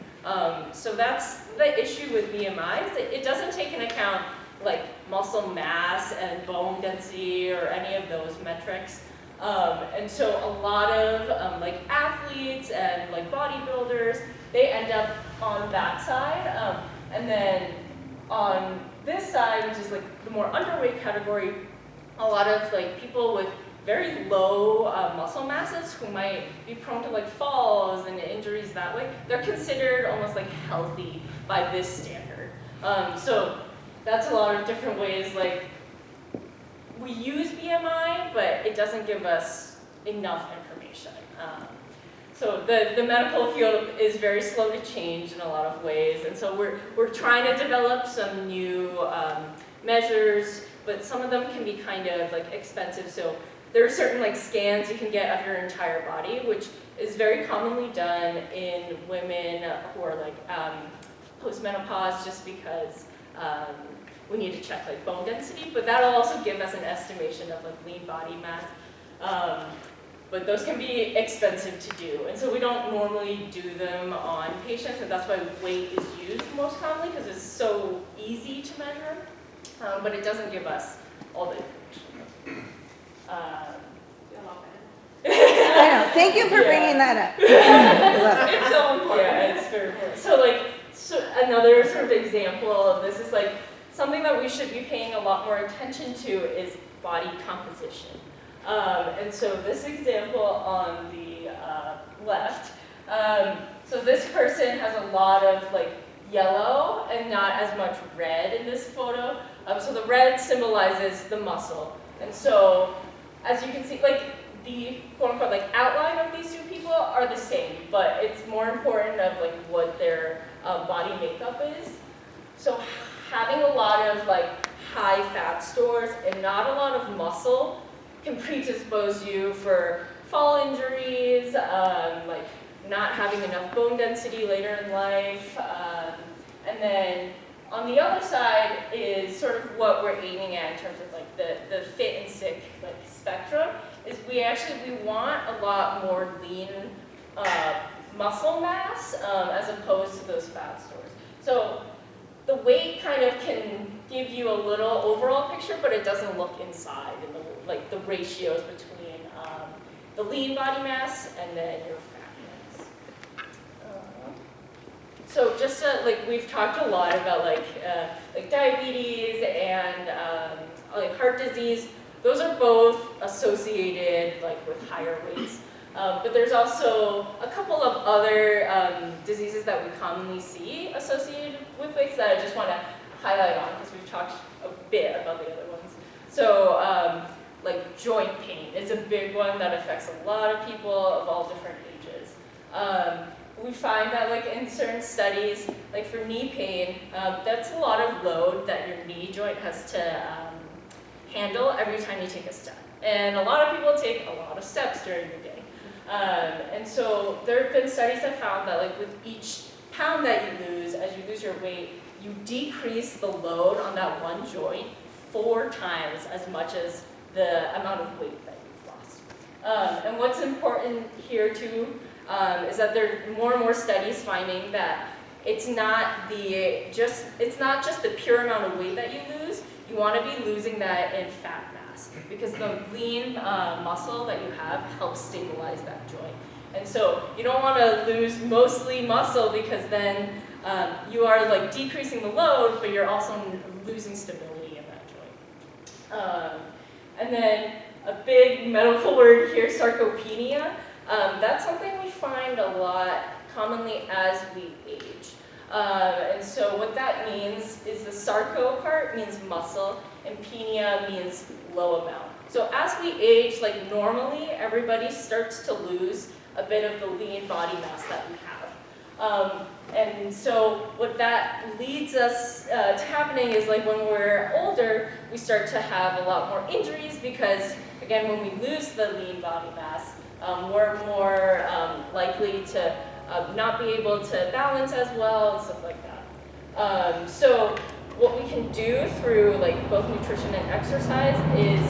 So that's the issue with BMI. It doesn't take into account like muscle mass and bone density or any of those metrics. And so a lot of like athletes and like bodybuilders, they end up on that side. And then on this side, which is like the more underweight category, a lot of like people with very low muscle masses who might be prone to like falls and injuries that way, they're considered almost like healthy by this standard. So that's a lot of different ways, like we use BMI, but it doesn't give us enough information. So the medical field is very slow to change in a lot of ways, and so we're trying to develop some new measures, but some of them can be kind of like expensive. So there are certain like scans you can get of your entire body, which is very commonly done in women who are like postmenopause, just because we need to check like bone density, but that'll also give us an estimation of like lean body mass. But those can be expensive to do, and so we don't normally do them on patients, and that's why weight is used most commonly, because it's so easy to measure, but it doesn't give us all the information. I know, thank you for bringing that up. I love it. It's so important. Yeah, it's very important. So another sort of example of this is like something that we should be paying a lot more attention to is body composition. And so this example on the left, so this person has a lot of like yellow and not as much red in this photo. So the red symbolizes the muscle. And so as you can see, like the quote unquote like outline of these two people are the same, but it's more important of like what their body makeup is. So having a lot of like high fat stores and not a lot of muscle can predispose you for fall injuries, like not having enough bone density later in life. And then on the other side is sort of what we're aiming at in terms of like the fit and sick like spectrum, is we want a lot more lean muscle mass as opposed to those fat stores. So the weight kind of can give you a little overall picture, but it doesn't look inside in the ratios between the lean body mass and then your fat mass. So just like we've talked a lot about like diabetes and like heart disease. Those are both associated like with higher weights. But there's also a couple of other diseases that we commonly see associated with weights that I just want to highlight on because we've talked a bit about the other ones. So like joint pain is a big one that affects a lot of people of all different ages. We find that like in certain studies, like for knee pain, that's a lot of load that your knee joint has to handle every time you take a step. And a lot of people take a lot of steps during the day. And so there have been studies that found that like with each pound that you lose, as you lose your weight, you decrease the load on that one joint 4 times as much as the amount of weight that you've lost. And what's important here too is that there are more and more studies finding that it's not just the pure amount of weight that you lose. You want to be losing that in fat mass because the lean muscle that you have helps stabilize that joint. And so you don't want to lose mostly muscle because then you are like decreasing the load, but you're also losing stability in that joint. And then a big medical word here, sarcopenia. That's something we find a lot commonly as we age. And so what that means is the sarco part means muscle and penia means low amount. So as we age, like normally everybody starts to lose a bit of the lean body mass that we have. And so what that leads us to happening is like when we're older, we start to have a lot more injuries because again, when we lose the lean body mass, we're more likely to not be able to balance as well and stuff like that. So what we can do through like both nutrition and exercise is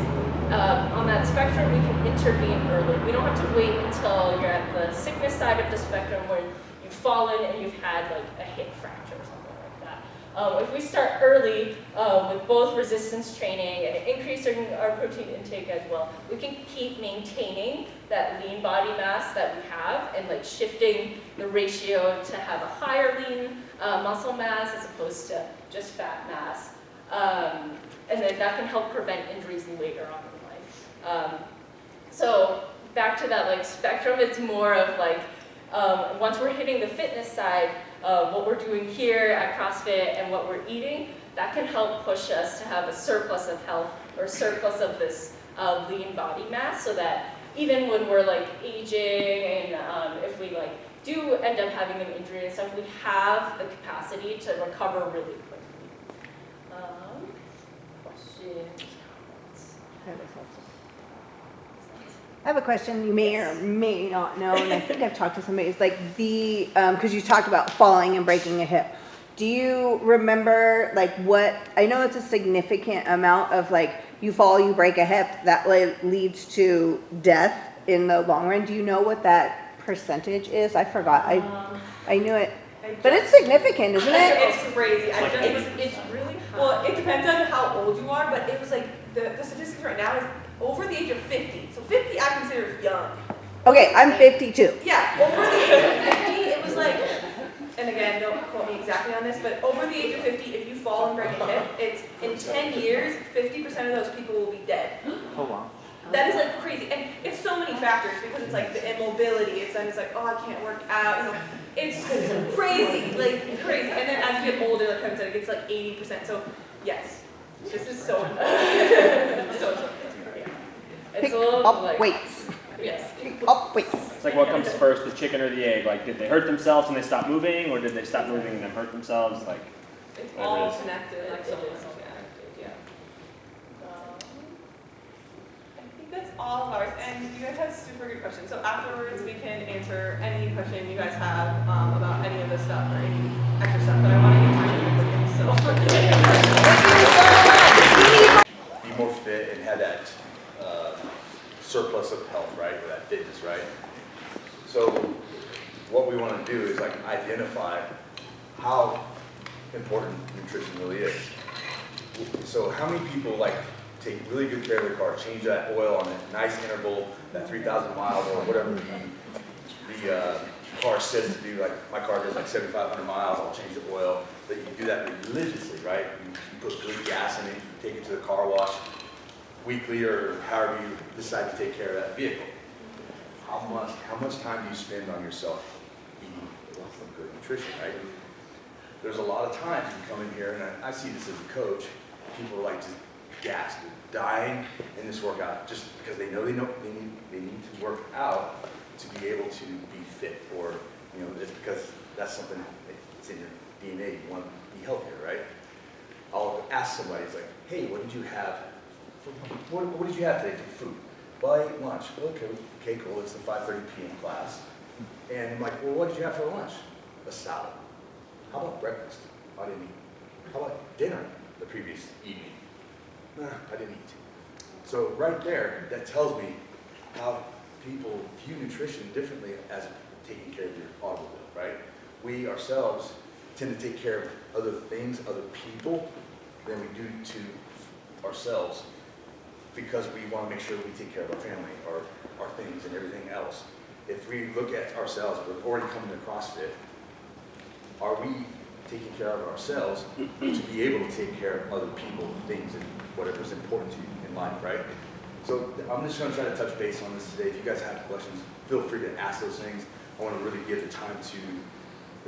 on that spectrum we can intervene early. We don't have to wait until you're at the sickness side of the spectrum where you've fallen and you've had like a hip fracture or something like that. If we start early with both resistance training and increasing our protein intake as well, we can keep maintaining that lean body mass that we have and like shifting the ratio to have a higher lean muscle mass as opposed to just fat mass. And then that can help prevent injuries later on in life. So back to that like spectrum, it's more of like once we're hitting the fitness side, what we're doing here at CrossFit and what we're eating, that can help push us to have a surplus of health or surplus of this lean body mass so that even when we're like aging and if we like do end up having an injury and stuff, we have the capacity to recover really quickly. Questions, comments? have a question you may or may not know, and I think I've talked to somebody. It's like because you talked about falling and breaking a hip. Do you remember like what? I know it's a significant amount of like you fall, you break a hip, that leads to death in the long run. Do you know what that percentage is? I forgot. I knew it, but it's significant, isn't it? It's crazy. It's really high. Well, it depends on how old you are, but it was like the statistics right now is over the age of 50. So 50 I consider is young. Okay, I'm 52. Yeah, over the age of 50, it was like, and again, don't quote me exactly on this, but over the age of 50, if you fall and break a hip, it's in 10 years, 50% of those people will be dead. Oh, wow. That is like crazy, and it's so many factors because it's like the immobility. It's like, oh, I can't work out. You know, it's crazy, like crazy. And then as you get older, like Kevin said, it gets like 80%. So yes, this is so so. It's a little Up like weights. yes. Up weights. It's like what comes first, the chicken or the egg? Like, did they hurt themselves and they stopped moving, or did they stop moving and then hurt themselves? Like, It's whatever all it is. connected. Like It is so. all Yeah. I think that's all of ours, and you guys had super good questions. So afterwards, we can answer any question you guys have about any of this stuff or any extra stuff. But I want to get time to so. Be more fit and have that surplus of health, right, or that fitness, right? So what we want to do is like identify how important nutrition really is. So how many people like take really good care of their car, change that oil on a nice interval, that 3,000 miles or whatever the car says to do. Like my car does like 7,500 miles, I'll change the oil. But you do that religiously, right? You put good gas in it, you take it to the car wash weekly or however you decide to take care of that vehicle. How much time do you spend on yourself eating some good nutrition, right? There's a lot of times you come in here, and I see this as a coach, people are like just gassed, they're dying in this workout just because they know they need to work out to be able to be fit, or you know, it's because that's something that's in your DNA, you want to be healthier, right? I'll ask somebody, it's like, hey, what did you have? What did you have today for food? Well, I ate lunch. Okay, cool. It's the 5:30 p.m. class. And I'm like, well, what did you have for lunch? A salad. How about breakfast? I didn't eat. How about dinner the previous evening? Nah, I didn't eat. So right there, that tells me how people view nutrition differently as taking care of your automobile, right? We ourselves tend to take care of other things, other people, than we do to ourselves, because we want to make sure we take care of our family, our things, and everything else. If we look at ourselves, we're already coming to CrossFit, are we taking care of ourselves to be able to take care of other people, things, and whatever's important to you in life, right? So I'm just going to try to touch base on this today. If you guys have questions, feel free to ask those things. I want to really give the time to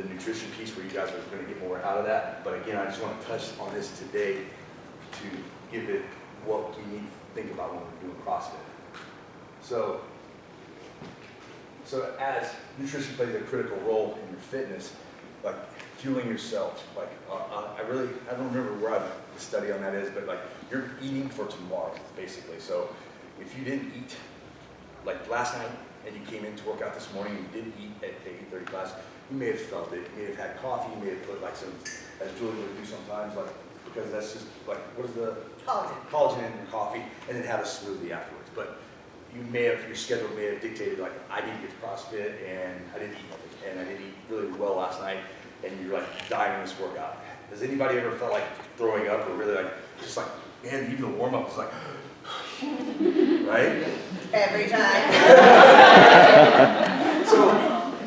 the nutrition piece where you guys are going to get more out of that. But again, I just want to touch on this today to give it what you need to think about when we're doing CrossFit. So as nutrition plays a critical role in your fitness, like fueling yourself, like I don't remember where the study on that is, but like you're eating for tomorrow, basically. So if you didn't eat like last night and you came in to work out this morning and you didn't eat at the 8:30 class, you may have felt it. You may have had coffee. You may have put like some, as Julie would do sometimes, like, because that's just like, what is the collagen in your coffee, and then have a smoothie afterwards. But you may have, your schedule may have dictated like, I need to get to CrossFit and I didn't eat nothing, and I didn't eat really well last night, and you're like dying in this workout. Has anybody ever felt like throwing up, or really like, just like, man, even the warm up was like, right? Every time. So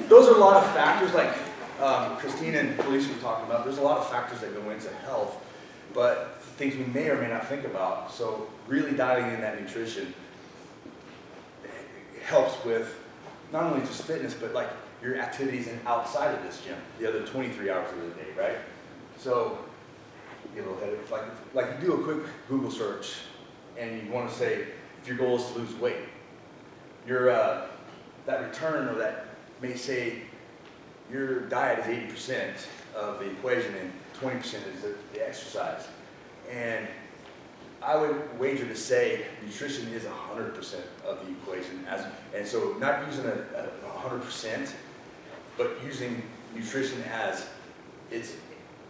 those are a lot of factors, like Christina and Felicia were talking about. There's a lot of factors that go into health, but things we may or may not think about. So really dialing in that nutrition helps with not only just fitness, but like your activities outside of this gym, the other 23 hours of the day, right? So get a little headed. Like you do a quick Google search, and you want to say, if your goal is to lose weight, your that return, or that may say your diet is 80% of the equation and 20% is the exercise. And I would wager to say nutrition is 100% of the equation, and so not using a 100%, but using nutrition as it's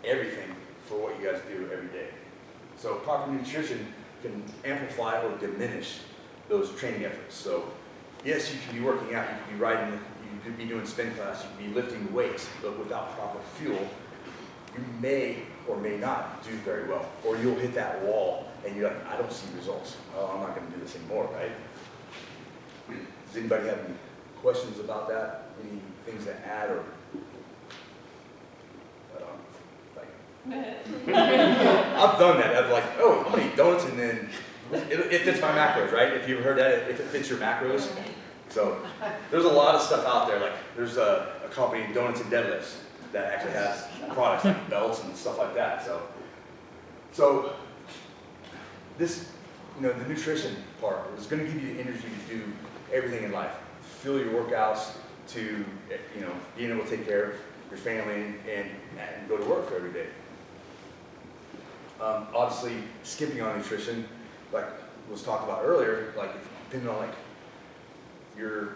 everything for what you guys do every day. So proper nutrition can amplify or diminish those training efforts. So yes, you can be working out, you could be riding, you could be doing spin class, you could be lifting weights, but without proper fuel, you may or may not do very well. Or you'll hit that wall and you're like, I don't see results. Oh, I'm not gonna do this anymore, right? Does anybody have any questions about that? Any things to add or? I've done that. I've like, oh, I'm gonna eat donuts and then it fits my macros, right? If you've heard that, if it fits your macros. So there's a lot of stuff out there. Like there's a company, Donuts and Deadlifts, that actually has products like belts and stuff like that. So this, the nutrition part is going to give you the energy to do everything in life. Fuel your workouts to, being able to take care of your family and go to work for every day. Obviously, skipping on nutrition, like was talked about earlier, like depending on like your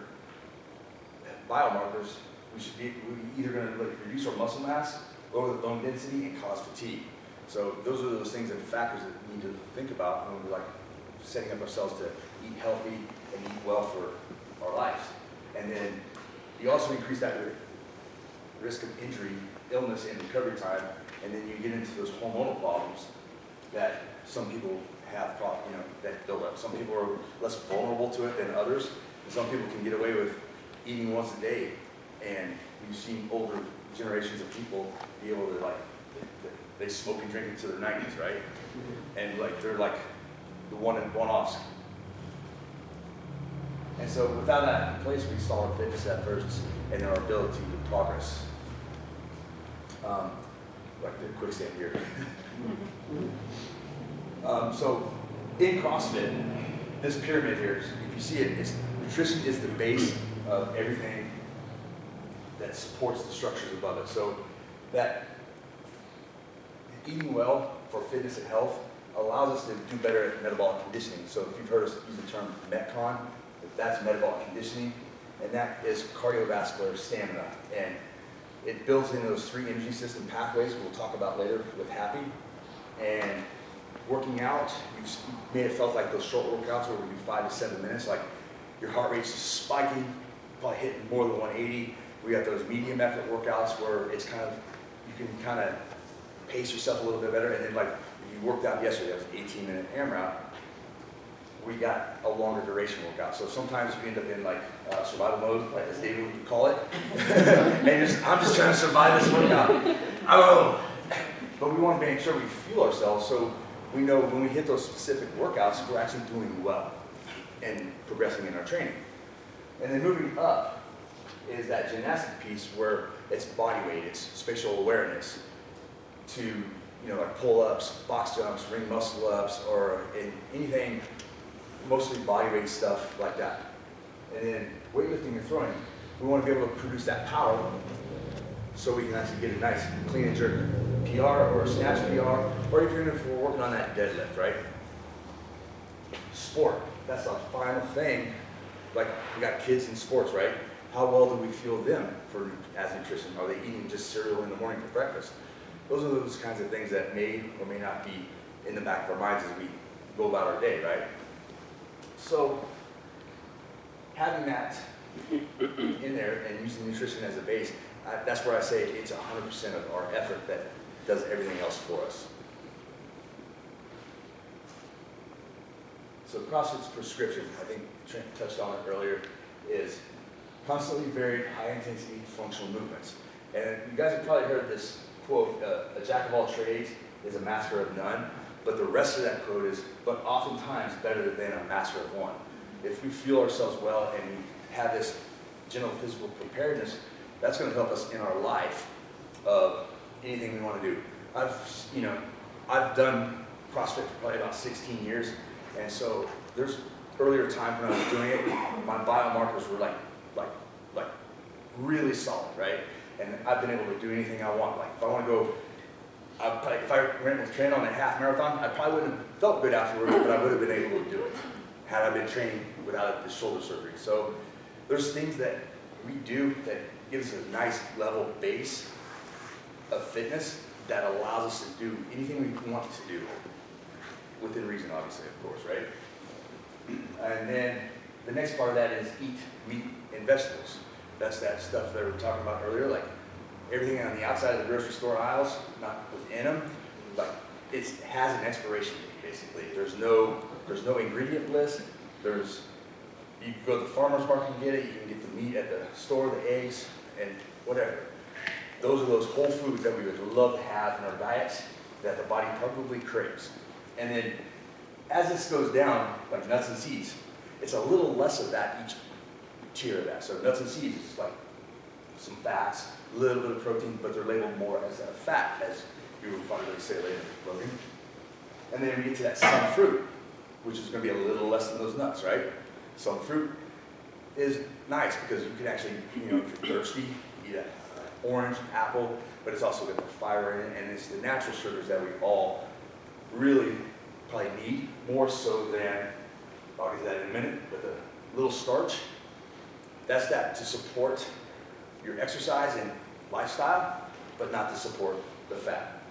biomarkers, we're either going to reduce our muscle mass, lower the bone density, and cause fatigue. So those are those things and factors that we need to think about when we're like setting up ourselves to eat healthy and eat well for our lives. And then you also increase that risk of injury, illness, and recovery time. And then you get into those hormonal problems that some people have, that build up. Some people are less vulnerable to it than others. And some people can get away with eating once a day. And you've seen older generations of people be able to they smoke and drink into their 90s, right? And they're like the one-offs. And so without that in place, we stall our fitness efforts and our ability to progress. Like the quicksand here. So in CrossFit, this pyramid here, if you see it, nutrition is the base of everything that supports the structures above it. So that eating well for fitness and health allows us to do better at metabolic conditioning. So if you've heard us use the term Metcon, that's metabolic conditioning, and that is cardiovascular stamina. And it builds into those 3 energy system pathways we'll talk about later with Happy. And working out, you may have felt like those short workouts where we do 5 to 7 minutes, like your heart rate's spiking, probably hitting more than 180. We got those medium effort workouts where it's you can kind of pace yourself a little bit better. And then like you worked out yesterday, that was an 18-minute AMRAP. We got a longer duration workout. So sometimes you end up in like survival mode, like as David would call it. And I'm just trying to survive this workout. I don't know. But we want to make sure we fuel ourselves so we know when we hit those specific workouts, we're actually doing well and progressing in our training. And then moving up is that gymnastic piece where it's body weight, it's spatial awareness to, like pull-ups, box jumps, ring muscle-ups, or anything, mostly body weight stuff like that. And then weightlifting and throwing, we want to be able to produce that power so we can actually get a nice clean and jerk PR or a snatch PR, or even if we're working on that deadlift, right? Sport, that's the final thing. Like we got kids in sports, right? How well do we fuel them as nutrition? Are they eating just cereal in the morning for breakfast? Those are those kinds of things that may or may not be in the back of our minds as we go about our day, right? So having that in there and using nutrition as a base, that's where I say it's 100% of our effort that does everything else for us. So CrossFit's prescription, I think Trent touched on it earlier, is constantly varied high-intensity functional movements. And you guys have probably heard this quote, a jack of all trades is a master of none, but the rest of that quote is, but oftentimes better than a master of one. If we fuel ourselves well and we have this general physical preparedness, that's going to help us in our life of anything we want to do. I've done CrossFit for probably about 16 years, and so there's earlier time when I was doing it, my biomarkers were like really solid, right? And I've been able to do anything I want. Like if I want to go if I ran with train on a half marathon, I probably wouldn't have felt good afterwards, but I would have been able to do it had I been training without the shoulder surgery. So there's things that we do that gives us a nice level base of fitness that allows us to do anything we want to do, within reason, obviously, of course, right? And then the next part of that is eat meat and vegetables. That's that stuff that we were talking about earlier, like everything on the outside of the grocery store aisles, not within them, like it has an expiration date, basically. There's no ingredient list. You can go to the farmer's market and get it. You can get the meat at the store, the eggs, and whatever. Those are those whole foods that we would love to have in our diets that the body probably craves. And then as this goes down, like nuts and seeds, it's a little less of that each tier of that. So nuts and seeds is like some fats, a little bit of protein, but they're labeled more as a fat, as you will probably say later, Logan. And then we get to that some fruit, which is going to be a little less than those nuts, right? Some fruit is nice because you can actually, if you're thirsty, eat an orange, apple, but it's also got the fiber in it, and it's the natural sugars that we all really probably need, more so than, I'll get to that in a minute, but the little starch, that's that to support your exercise and lifestyle, but not to support the fat.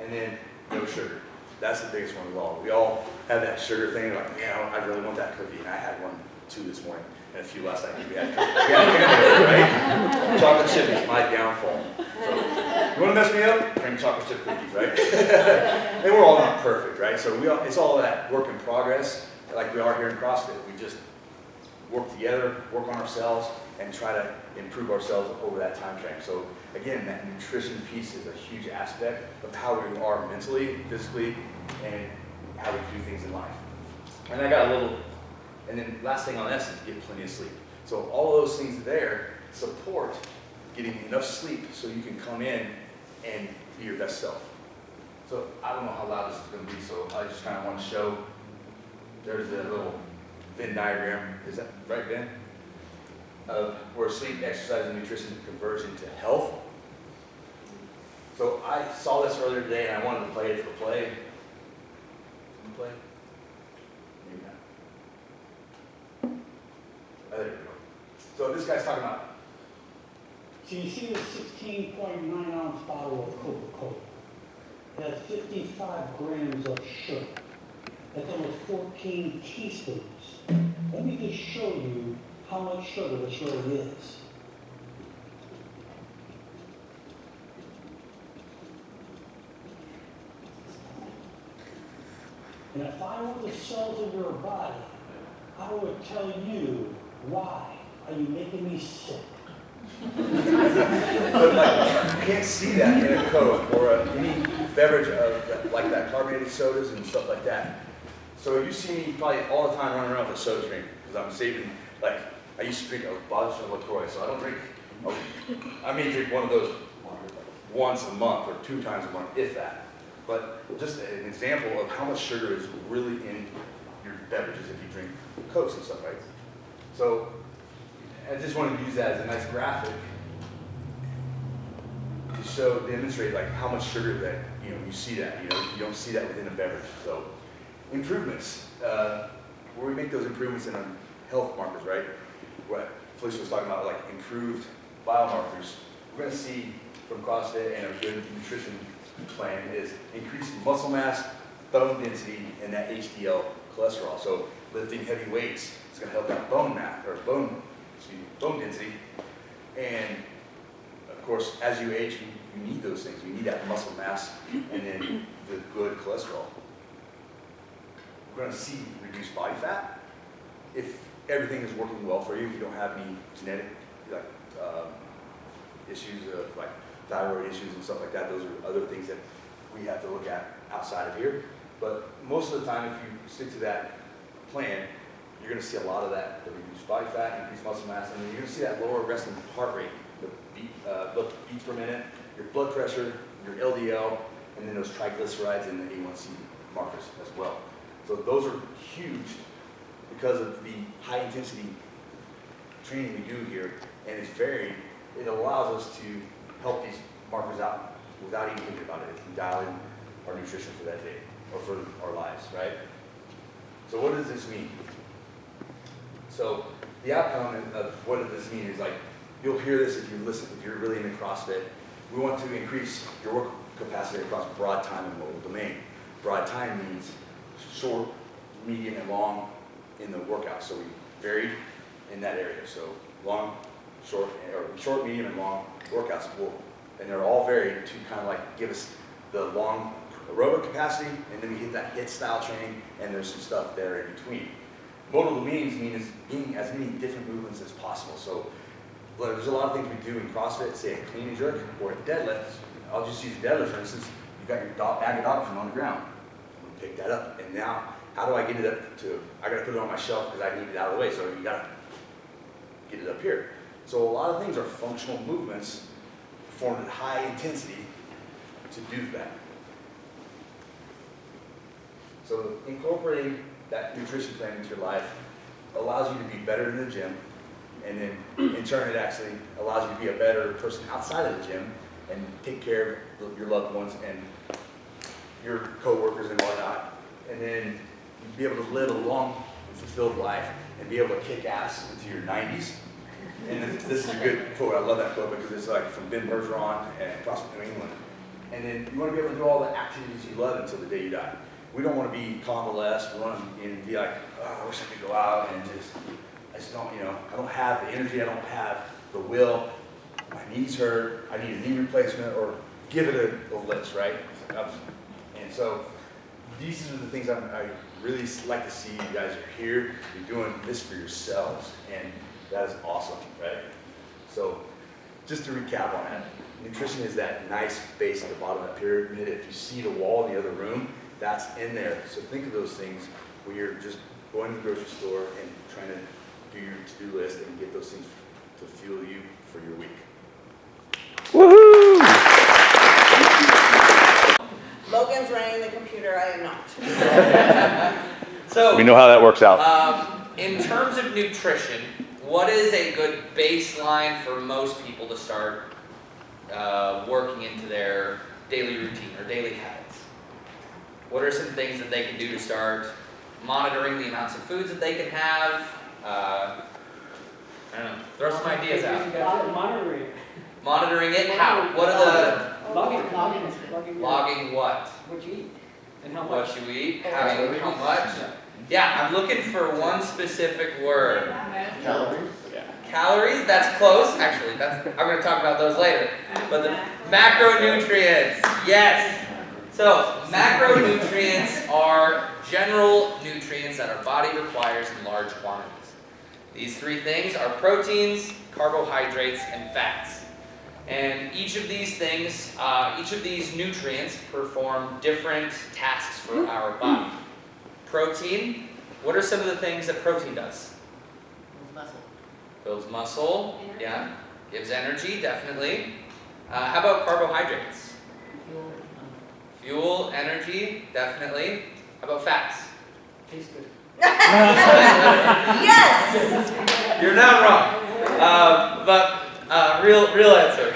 And then no sugar. That's the biggest one of all. We all have that sugar thing, like, man, I really want that cookie. And I had one too this morning, and a few last night. We had cookies. We had family, right? Chocolate chip is my downfall. So, you want to mess me up? Drink chocolate chip cookies, right? And we're all not perfect, right? So it's all that work in progress, like we are here in CrossFit. We just work together, work on ourselves, and try to improve ourselves over that time frame. So again, that nutrition piece is a huge aspect of how we are mentally, physically, and how we do things in life. And I got a little, and then last thing on this is get plenty of sleep. So all of those things there support getting enough sleep so you can come in and be your best self. So I don't know how loud this is going to be, so I just kind of want to show, there's a little Venn diagram, is that right, Ben? Of where sleep, exercise, and nutrition converge into health. So I saw this earlier today, and I wanted to play it for play. Can you play? Maybe not. Oh, there we go. So this guy's talking about. So you see this 16.9 ounce bottle of Coca-Cola. It has 55 grams of sugar. That's almost 14 teaspoons. Let me just show you how much sugar this really is. And if I were the cells in your body, I would tell you, why are you making me sick? But like, you can't see that in a Coke or any beverage of like that, carbonated sodas and stuff like that. So you see me probably all the time running around with a soda drink because I'm saving, like, I used to drink a bottle of LaCroix, so I don't drink, I may drink one of those once a month or 2 times a month, if that. But just an example of how much sugar is really in your beverages if you drink Cokes and stuff, right? So I just wanted to use that as a nice graphic to demonstrate like how much sugar that, you see that, you don't see that within a beverage. So improvements, where we make those improvements in our health markers, right? What Felicia was talking about, like improved biomarkers. We're going to see from CrossFit and a good nutrition plan is increased muscle mass, bone density, and that HDL cholesterol. So lifting heavy weights is going to help that bone mass or bone density. And of course, as you age, you need those things. You need that muscle mass and then the good cholesterol. We're going to see reduced body fat if everything is working well for you. If you don't have any genetic issues of like thyroid issues and stuff like that, those are other things that we have to look at outside of here. But most of the time, if you stick to that plan, you're going to see a lot of that, the reduced body fat, increased muscle mass, and then you're going to see that lower resting heart rate, the beats per minute, your blood pressure, your LDL, and then those triglycerides and the A1C markers as well. So those are huge because of the high intensity training we do here, and it allows us to help these markers out without even thinking about it if we dial in our nutrition for that day or for our lives, right? So what does this mean? So the outcome of what does this mean is like, you'll hear this if you listen, if you're really into CrossFit. We want to increase your work capacity across broad time and mobile domain. Broad time means short, medium, and long in the workout. So we varied in that area. So long, short, medium, and long workouts. And they're all varied to kind of like give us the long aerobic capacity, and then we hit that HIIT style training, and there's some stuff there in between. Modal domains means being as many different movements as possible. So there's a lot of things we do in CrossFit, say a clean and jerk or a deadlift. I'll just use deadlift for instance. You got your bag of dog food on the ground. We pick that up, and now how do I get it up to? I got to put it on my shelf because I need it out of the way. So you got to get it up here. So a lot of things are functional movements performed at high intensity to do that. So incorporating that nutrition plan into your life allows you to be better in the gym, and then in turn it actually allows you to be a better person outside of the gym and take care of your loved ones and your co-workers and whatnot, and then be able to live a long and fulfilled life and be able to kick ass into your 90s. And this is a good quote. I love that quote because it's like from Ben Bergeron and CrossFit New England. And then you want to be able to do all the activities you love until the day you die. We don't want to be convalesced. We want to be like, oh, I wish I could go out and I just don't, I don't have the energy. I don't have the will. My knees hurt. I need a knee replacement, or give it a list, right? And so these are the things I really like to see. You guys are here. You're doing this for yourselves, and that is awesome, right? So just to recap on that, nutrition is that nice base at the bottom of that pyramid. If you see the wall in the other room, that's in there. So think of those things when you're just going to the grocery store and trying to do your to-do list and get those things to fuel you for your week. Woohoo! Logan's running the computer, I am not. So, We know how that works out. in terms of nutrition, what is a good baseline for most people to start working into their daily routine or daily habits? What are some things that they can do to start monitoring the amounts of foods that they can have? I don't know, throw some ideas out. Monitoring it, how? What are the... Logging what? What you eat. And how What much. you eat, how much? Yeah, I'm looking for one specific word. Calories? Calories, that's close. Actually, I'm going to talk about those later. But the macronutrients, yes. So, macronutrients are general nutrients that our body requires in large quantities. These three things are proteins, carbohydrates, and fats. And each of these things, each of these nutrients perform different tasks for our body. Protein, what are some of the things that protein does? Muscle. Builds muscle, yeah. Gives energy, definitely. How about carbohydrates? Fuel, energy, definitely. How about fats? Tastes good. Yes! You're not wrong. But real answer.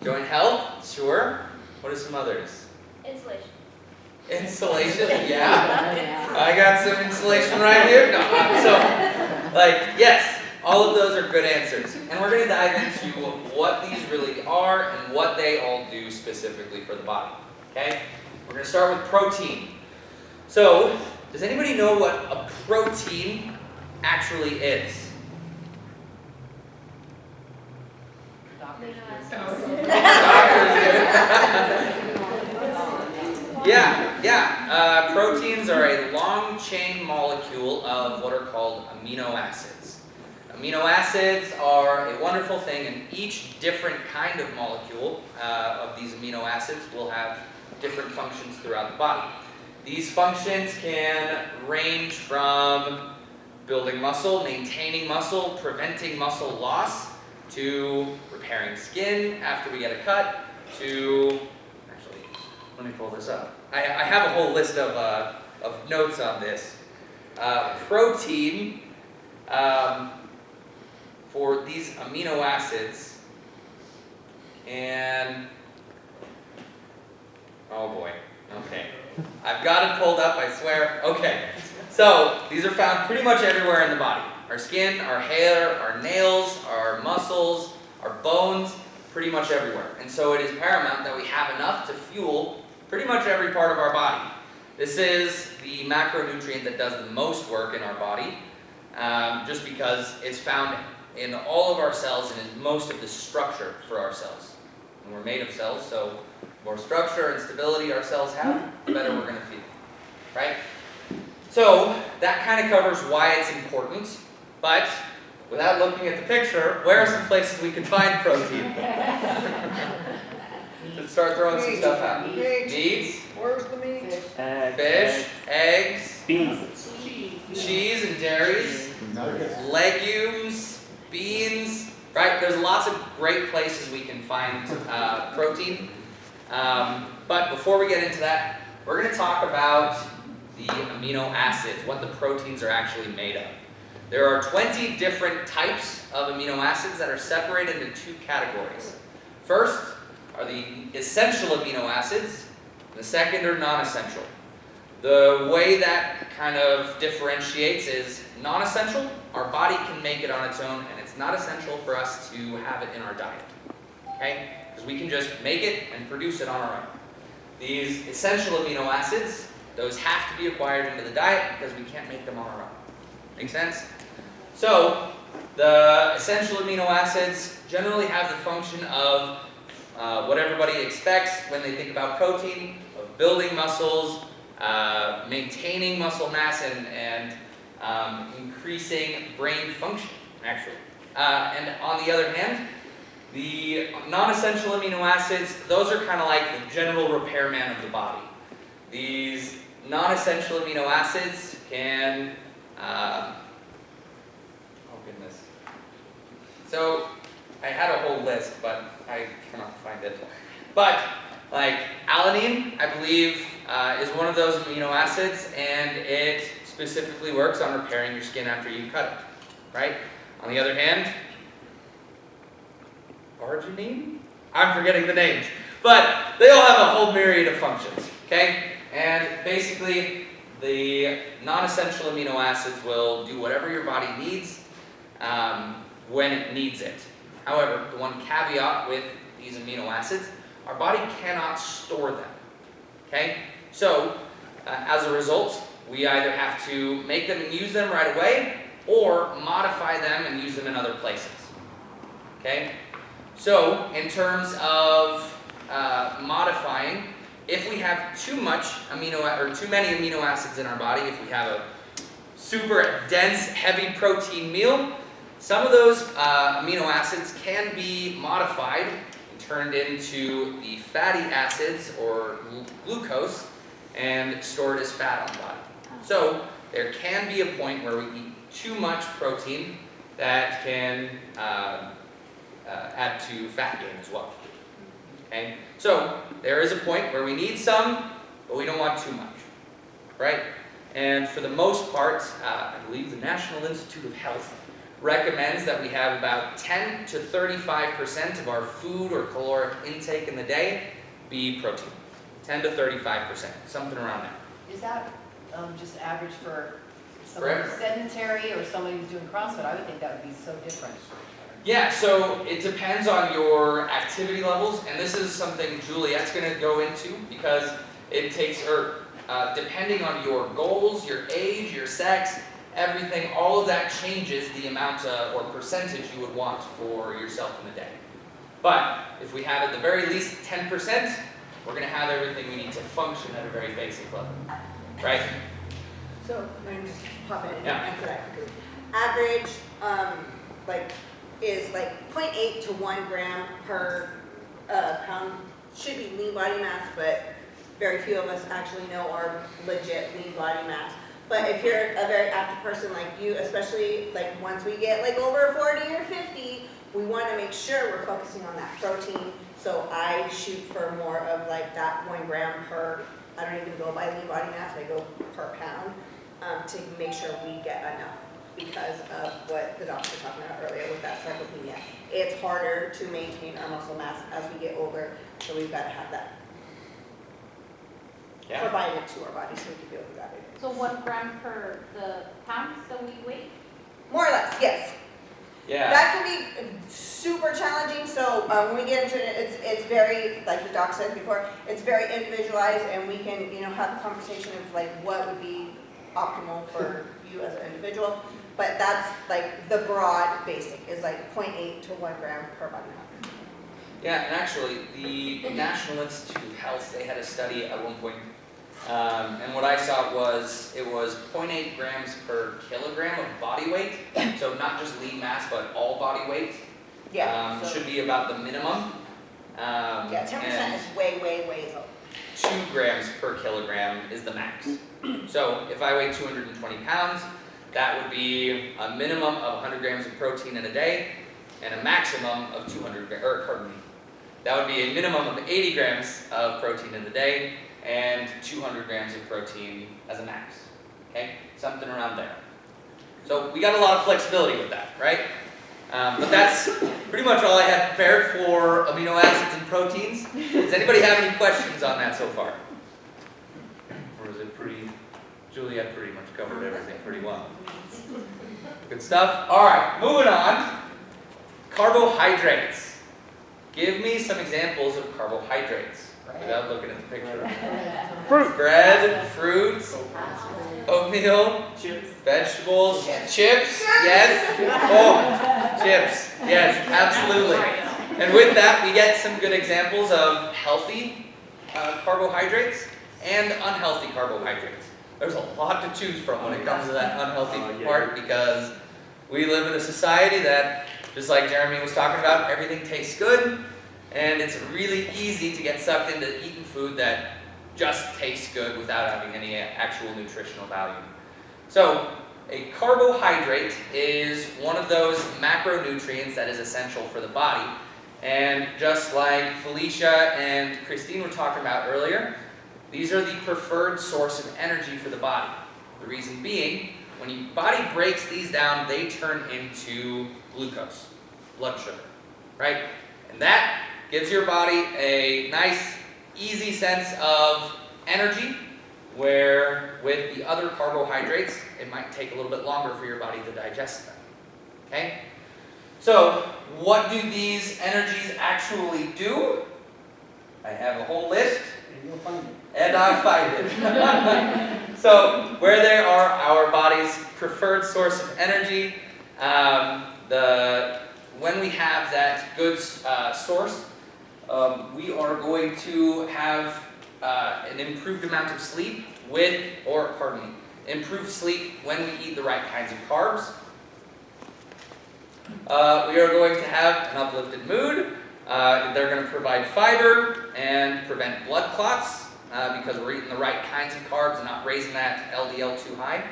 Joint health, sure. What are some others? Insulation. Insulation, yeah. I got some insulation right here. No, yes, all of those are good answers. And we're going to dive into what these really are and what they all do specifically for the body. Okay? We're going to start with protein. So, does anybody know what a protein actually is? Proteins are a long chain molecule of what are called amino acids. Amino acids are a wonderful thing, and each different kind of molecule of these amino acids will have different functions throughout the body. These functions can range from building muscle, maintaining muscle, preventing muscle loss, to repairing skin after we get a cut, to, actually, let me pull this up. I have a whole list of notes on this. Protein, for these amino acids, can Oh boy, okay. I've got it pulled up, I swear. Okay, so these are found pretty much everywhere in the body. Our skin, our hair, our nails, our muscles, our bones, pretty much everywhere. And so it is paramount that we have enough to fuel pretty much every part of our body. This is the macronutrient that does the most work in our body, just because it's found in all of our cells and is most of the structure for our cells. And we're made of cells, so the more structure and stability our cells have, the better we're going to feel, right? So that kind of covers why it's important, but without looking at the picture, where are some places we can find protein? Let's start throwing some stuff out. Meats. Where's the meat? Fish, eggs, Beans. cheese and dairies, legumes, beans, right? There's lots of great places we can find protein. But before we get into that, we're going to talk about the amino acids, what the proteins are actually made of. There are 20 different types of amino acids that are separated into two categories. First are the essential amino acids, and the second are non-essential. The way that kind of differentiates is non-essential, our body can make it on its own, and it's not essential for us to have it in our diet, okay? Because we can just make it and produce it on our own. These essential amino acids, those have to be acquired into the diet because we can't make them on our own. Make sense? So, the essential amino acids generally have the function of what everybody expects when they think about protein, of building muscles, maintaining muscle mass, and increasing brain function, actually. And on the other hand, the non-essential amino acids, those are kind of like the general repairman of the body. These non-essential amino acids can, oh goodness. So, I had a whole list, but I cannot find it. But, like, alanine, I believe, is one of those amino acids, and it specifically works on repairing your skin after you cut it, right? On the other hand, arginine? I'm forgetting the names. But they all have a whole myriad of functions, okay? And basically, the non-essential amino acids will do whatever your body needs when it needs it. However, the one caveat with these amino acids, our body cannot store them, okay? So, as a result, we either have to make them and use them right away, or modify them and use them in other places, okay? So, in terms of modifying, if we have too many amino acids in our body, if we have a super dense, heavy protein meal, some of those amino acids can be modified and turned into the fatty acids or glucose and stored as fat on the body. So there can be a point where we eat too much protein that can add to fat gain as well. Okay? So there is a point where we need some, but we don't want too much, right? And for the most part, I believe the National Institute of Health recommends that we have about 10 to 35% of our food or caloric intake in the day be protein. 10 to 35%, something around there. Is that just average for someone who's sedentary or somebody who's doing CrossFit? I would think that would be so different. Yeah, so it depends on your activity levels, and this is something Juliet's going to go into because it takes, depending on your goals, your age, your sex, everything, all of that changes the amount or percentage you would want for yourself in the day. But if we have at the very least 10%, we're going to have everything we need to function at a very basic level, right? So, let me just pop in and Yeah. answer that quickly. Average, is 0.8 to 1 gram per pound, should be lean body mass, but very few of us actually know our legit lean body mass. But if you're a very active person like you, especially once we get over 40 or 50, we want to make sure we're focusing on that protein. So I shoot for more of that 1 gram per, I don't even go by lean body mass, I go per pound to make sure we get enough because of what the doctor was talking about earlier with that sarcopenia. It's harder to maintain our muscle mass as we get older, so we've got to have that. Yeah. provided to our body so we can be able to grab it. So 1 gram per the pounds that we weigh? More or less, yes. Yeah. That can be super challenging, so when we get into it, it's very, like the doc said before, it's very individualized, and we can, you know, have a conversation of like what would be optimal for you as an individual. But that's like the broad basic is like 0.8 to 1 gram per body weight. Yeah, and actually, the National Institute of Health, they had a study at one point, and what I saw was, it was 0.8 grams per kilogram of body weight, so not just lean mass, but all body weight. Yeah. Should be about the minimum. Yeah, 10% is way, way, way low. 2 grams per kilogram is the max. So if I weigh 220 pounds, that would be a minimum of 100 grams of protein in a day, and a maximum of 200, or pardon me, that would be a minimum of 80 grams of protein in the day, and 200 grams of protein as a max. Okay, something around there. So we got a lot of flexibility with that, right? But that's pretty much all I had prepared for amino acids and proteins. Does anybody have any questions on that so far? Or is it pretty, Juliet pretty much covered everything pretty well. Good stuff. All right, moving on. Carbohydrates. Give me some examples of carbohydrates without looking at the picture. Fruit. Bread, fruits, oatmeal, vegetables, chips, yes. Oh, chips, yes, absolutely. And with that, we get some good examples of healthy carbohydrates and unhealthy carbohydrates. There's a lot to choose from when it comes to that unhealthy part, because we live in a society that, just like Jeremy was talking about, everything tastes good, and it's really easy to get sucked into eating food that just tastes good without having any actual nutritional value. So, a carbohydrate is one of those macronutrients that is essential for the body. And just like Felicia and Christine were talking about earlier, these are the preferred source of energy for the body. The reason being, when your body breaks these down, they turn into glucose, blood sugar, right? And that gives your body a nice, easy sense of energy, where with the other carbohydrates, it might take a little bit longer for your body to digest them, okay? So, what do these energies actually do? I have a whole list, and I'll find it. So, where there are our body's preferred source of energy, when we have that good source, we are going to have an improved amount of sleep improved sleep when we eat the right kinds of carbs. We are going to have an uplifted mood. They're going to provide fiber and prevent blood clots because we're eating the right kinds of carbs and not raising that LDL too high.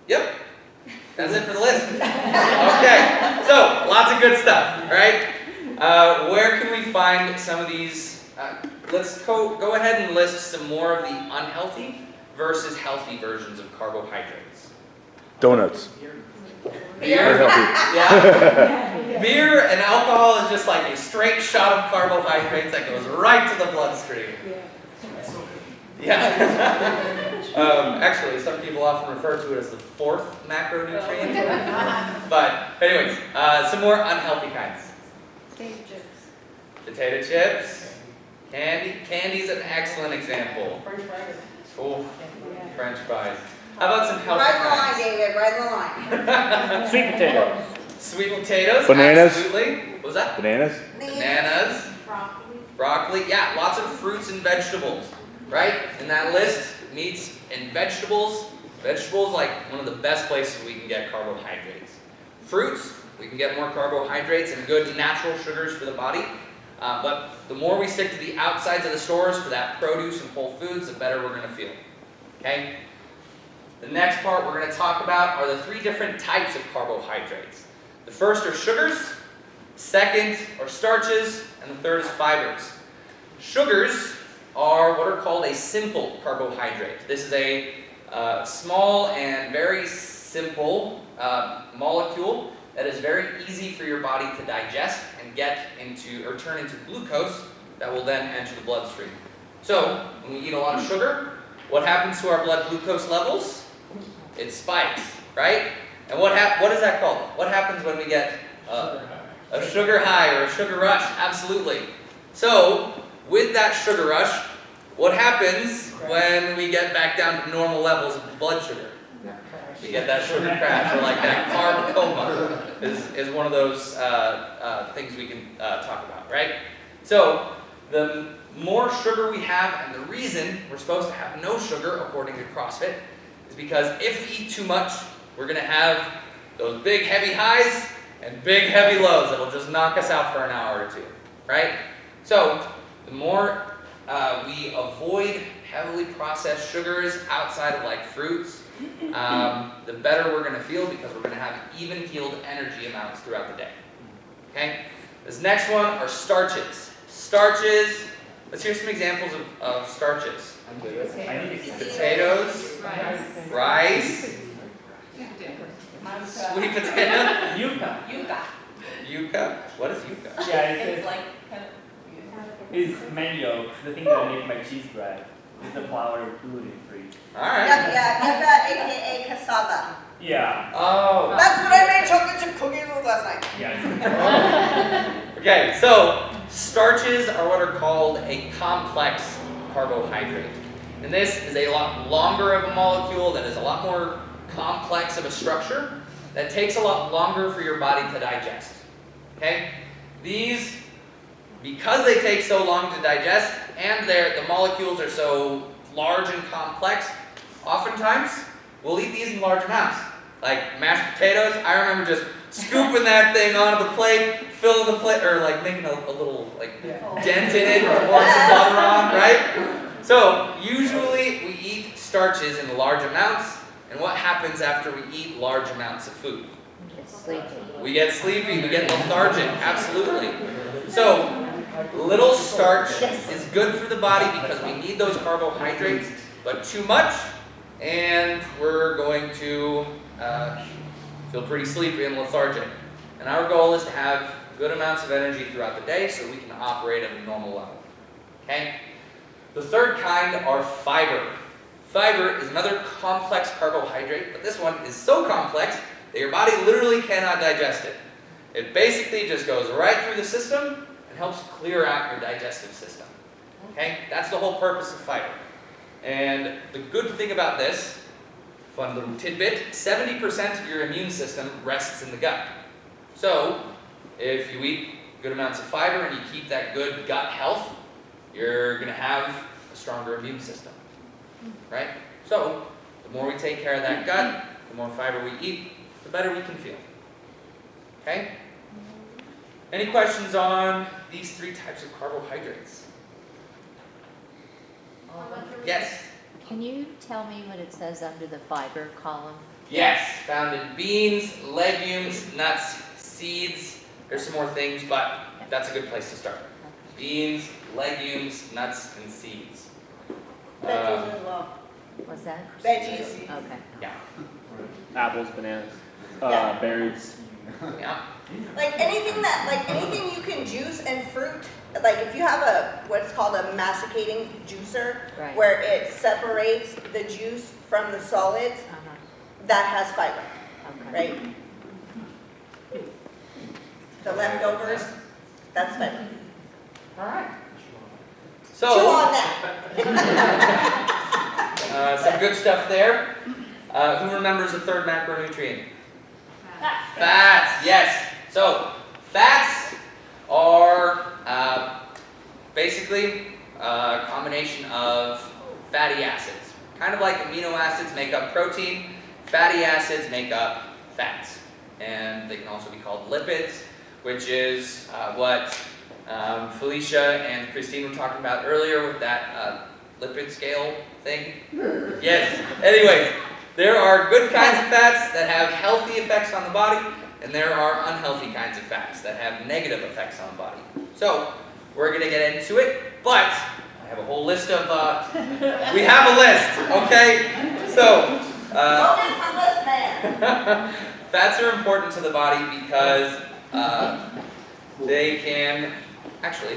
Yep, that's it for the list. Okay, so lots of good stuff, right? Where can we find some of these? Let's go ahead and list some more of the unhealthy versus healthy versions of carbohydrates. Donuts. Beer? Unhealthy. Yeah. Beer and alcohol is just like a straight shot of carbohydrates that goes right to the bloodstream. Yeah. Actually, some people often refer to it as the fourth macronutrient. But anyways, some more unhealthy kinds. Potato chips. Potato chips. Candy's an excellent example. French fries. Oh, French fries. How about some healthy Right in the line, kinds? David, right in the line. Sweet potatoes. Sweet potatoes. Bananas. Absolutely. What was that? Bananas. Bananas. Broccoli. Broccoli. Yeah, lots of fruits and vegetables. Right? In that list, meats and vegetables. Vegetables, like one of the best places we can get carbohydrates. Fruits, we can get more carbohydrates and good natural sugars for the body. But the more we stick to the outsides of the stores for that produce and whole foods, the better we're going to feel. Okay? The next part we're going to talk about are the 3 different types of carbohydrates. The first are sugars, second are starches, and the third is fibers. Sugars are what are called a simple carbohydrate. This is a small and very simple molecule that is very easy for your body to digest and and get into, or turn into glucose that will then enter the bloodstream. So, when we eat a lot of sugar, what happens to our blood glucose levels? It spikes, right? And what is that called? What happens when we get a sugar high or a sugar rush? Absolutely. So, with that sugar rush, what happens when we get back down to normal levels of blood sugar? You get that sugar crash, or like that carb coma is one of those things we can talk about, right? So, the more sugar we have, and the reason we're supposed to have no sugar, according to CrossFit, is because if we eat too much, we're going to have those big heavy highs and big heavy lows that'll just knock us out for an hour or two, right? So, the more we avoid heavily processed sugars outside of like fruits, the better we're going to feel because we're going to have even-keeled energy amounts throughout the day. Okay? This next one are starches. Starches, let's hear some examples of starches. Potatoes, rice, sweet potato, yuca. What is yuca? Yeah, it's like it's mango. It's the thing that I make my cheese bread. It's a flour gluten free. Alright. Yeah, aka cassava. Yeah. Oh. That's what I made chocolate chip cookies with last night. Yeah. Okay, so starches are what are called a complex carbohydrate. And this is a lot longer of a molecule that is a lot more complex of a structure that takes a lot longer for your body to digest. Okay? These, because they take so long to digest and the molecules are so large and complex, oftentimes we'll eat these in large amounts. Like mashed potatoes, I remember just scooping that thing onto the plate, filling the plate, or like making a little like dent in it, or pouring some butter on, right? So usually we eat starches in large amounts, and what happens after we eat large amounts of food? We get sleepy, we get lethargic, absolutely. So little starch is good for the body because we need those carbohydrates, but too much, and we're going to feel pretty sleepy and lethargic. And our goal is to have good amounts of energy throughout the day so we can operate at a normal level. Okay? The third kind are fiber. Fiber is another complex carbohydrate, but this one is so complex that your body literally cannot digest it. It basically just goes right through the system and helps clear out your digestive system. Okay? That's the whole purpose of fiber. And the good thing about this, fun little tidbit, 70% of your immune system rests in the gut. So, if you eat good amounts of fiber and you keep that good gut health, you're going to have a stronger immune system. Right? So, the more we take care of that gut, the more fiber we eat, the better we can feel. Okay? Any questions on these three types of carbohydrates? Yes? Can you tell me what it says under the fiber column? Yes, found in beans, legumes, nuts, seeds. There's some more things, but that's a good place to start. Beans, legumes, nuts, and seeds. Veggies as well. What's that? Veggies. Okay. Yeah. Apples, bananas, Yeah. berries. Yeah. Like anything you can juice and fruit. Like if you have what's called a masticating juicer, Right. where it separates the juice from the solids, that has fiber, Okay. right? The leftovers, that's fiber. All right. Chew So, on that. some good stuff there. Who remembers the third macronutrient? Fats, yes. So, fats are basically a combination of fatty acids. Kind of like amino acids make up protein, fatty acids make up fats. And they can also be called lipids, which is what Felicia and Christine were talking about earlier with that lipid scale thing. Yes. Anyways, there are good kinds of fats that have healthy effects on the body, and there are unhealthy kinds of fats that have negative effects on the body. So, we're going to get into it, but I have a whole list of, we have a list, okay? So, fats are important to the body because They can, actually,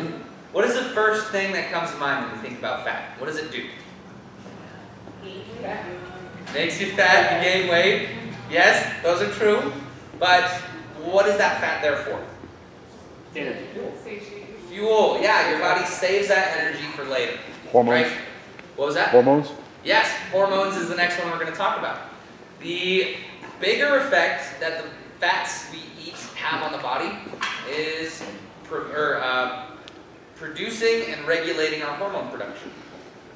what is the first thing that comes to mind when we think about fat? What does it do? Makes you fat, you gain weight. Yes, those are true. But what is that fat there for? Energy. Fuel. Yeah, your body saves that energy for later. Hormones. Right? What was that? Hormones? Yes, hormones is the next one we're going to talk about. The bigger effect that the fats we eat have on the body is producing and regulating our hormone production.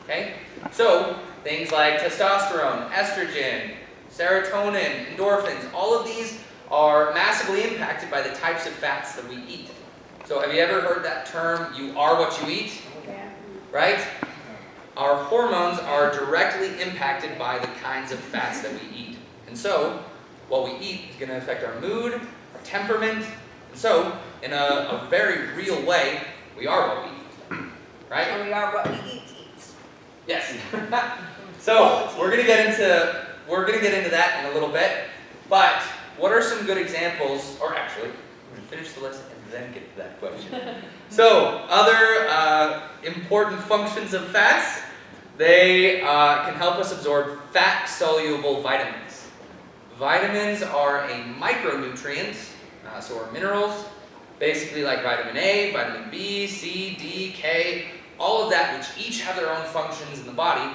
Okay? So, things like testosterone, estrogen, serotonin, endorphins, all of these are massively impacted by the types of fats that we eat. So have you ever heard that term, you are what you eat? Yeah. Right? Our hormones are directly impacted by the kinds of fats that we eat. And so, what we eat is going to affect our mood, our temperament, and so, in a very real way, we are what we eat. Right? And we are what we eat. Yes. So we're gonna get into that in a little bit. But what are some good examples? Or actually, we're gonna finish the list and then get to that question. So other important functions of fats. They can help us absorb fat-soluble vitamins. Vitamins are a micronutrient, so are minerals, basically like vitamin A, vitamin B, C, D, K. All of that, which each have their own functions in the body,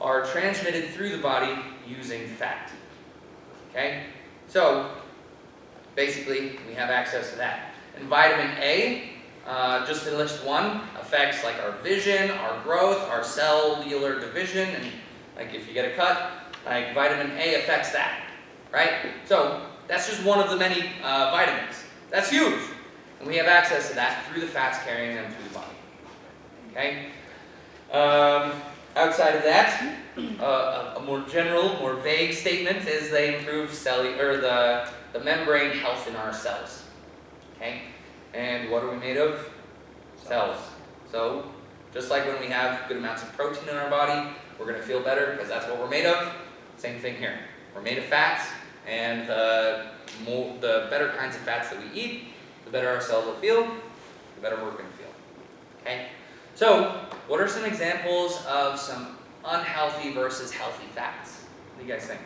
are transmitted through the body using fat. Okay? So, basically, we have access to that. And vitamin A, just to list one, affects like our vision, our growth, our cellular division, and like if you get a cut, like vitamin A affects that. Right? So, that's just one of the many vitamins. That's huge. And we have access to that through the fats carrying them through the body. Okay. Outside of that, a more general, more vague statement is they improve the membrane health in our cells. Okay. And what are we made of? Cells. So, just like when we have good amounts of protein in our body, we're going to feel better because that's what we're made of. Same thing here. We're made of fats, and the better kinds of fats that we eat, the better our cells will feel, the better we're going to feel. Okay. So, what are some examples of some unhealthy versus healthy fats? What do you guys think?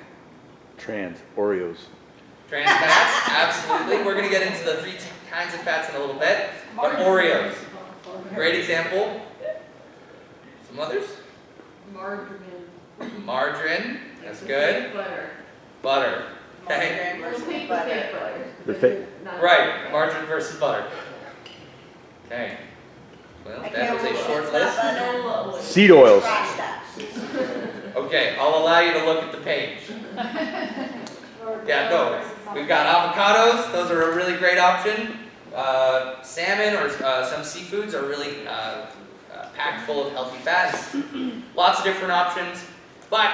Trans, Oreos. Trans fats, absolutely. We're going to get into the three kinds of fats in a little bit. But Oreos, great example. Some others? Margarine, that's good. Butter, okay. The fake. Right, margarine versus butter. Okay. Well, that was a short list. Seed oils. Okay, I'll allow you to look at the page. Yeah, no. We've got avocados. Those are a really great option. Salmon or some seafoods are really packed full of healthy fats. Lots of different options. But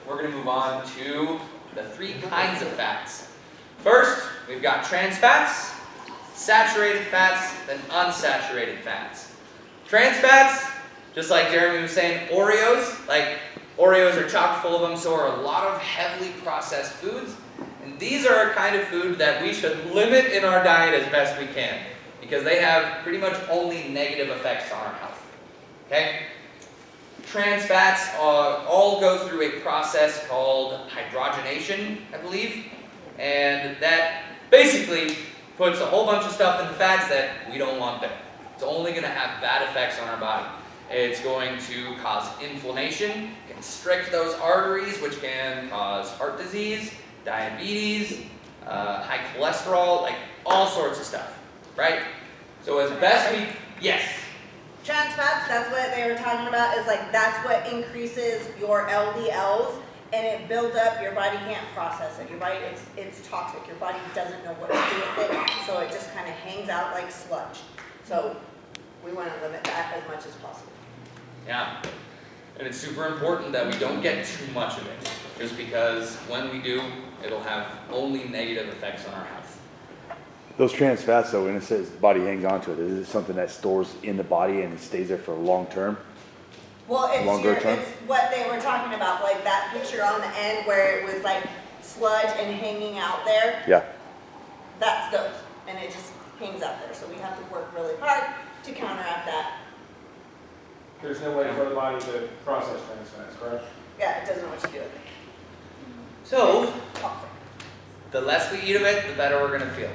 we're going to move on to the three kinds of fats. First, we've got trans fats, saturated fats, then unsaturated fats. Trans fats, just like Jeremy was saying, Oreos, like Oreos are chock full of them, so are a lot of heavily processed foods. And these are a kind of food that we should limit in our diet as best we can, because they have pretty much only negative effects on our health. Okay? Trans fats all go through a process called hydrogenation, I believe, and that basically puts a whole bunch of stuff in the fats that we don't want there. It's only going to have bad effects on our body. It's going to cause inflammation, constrict those arteries, which can cause heart disease, diabetes, high cholesterol, like all sorts of stuff, right? So as best we, yes? Trans fats, that's what they were talking about, is like that's what increases your LDLs, and it builds up, your body can't process it. Your body, it's toxic. Your body doesn't know what to do with it, so it just kind of hangs out like sludge. So we want to limit that as much as possible. Yeah, and it's super important that we don't get too much of it, just because when we do, it'll have only negative effects on our health. Those trans fats, though, when it says the body hangs on to it, is it something that stores in the body and it stays there for a long term? Well, it's Longer term? it's what they were talking about, like that picture on the end where it was like sludge and hanging out there. Yeah. That's those, and it just hangs out there. So we have to work really hard to counteract that. There's no way for the body to process trans fats, correct? Yeah, it doesn't know what to do with it. So, the less we eat of it, the better we're gonna feel.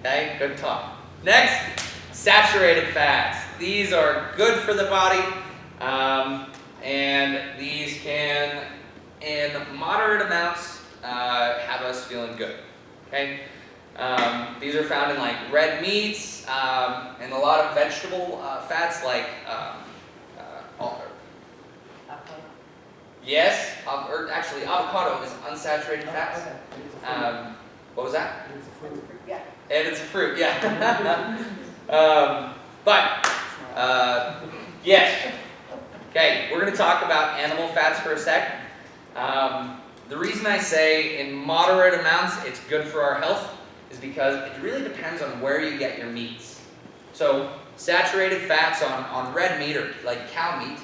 Okay, good talk. Next, saturated fats. These are good for the body, and these can, in moderate amounts, have us feeling good. Okay, these are found in like red meats and a lot of vegetable fats like yes, or actually avocado is unsaturated fats. What was that? It's a fruit. Yeah. And it's a fruit, yeah. Yes. Okay, we're going to talk about animal fats for a sec. The reason I say in moderate amounts it's good for our health is because it really depends on where you get your meats. So saturated fats on red meat or like cow meat,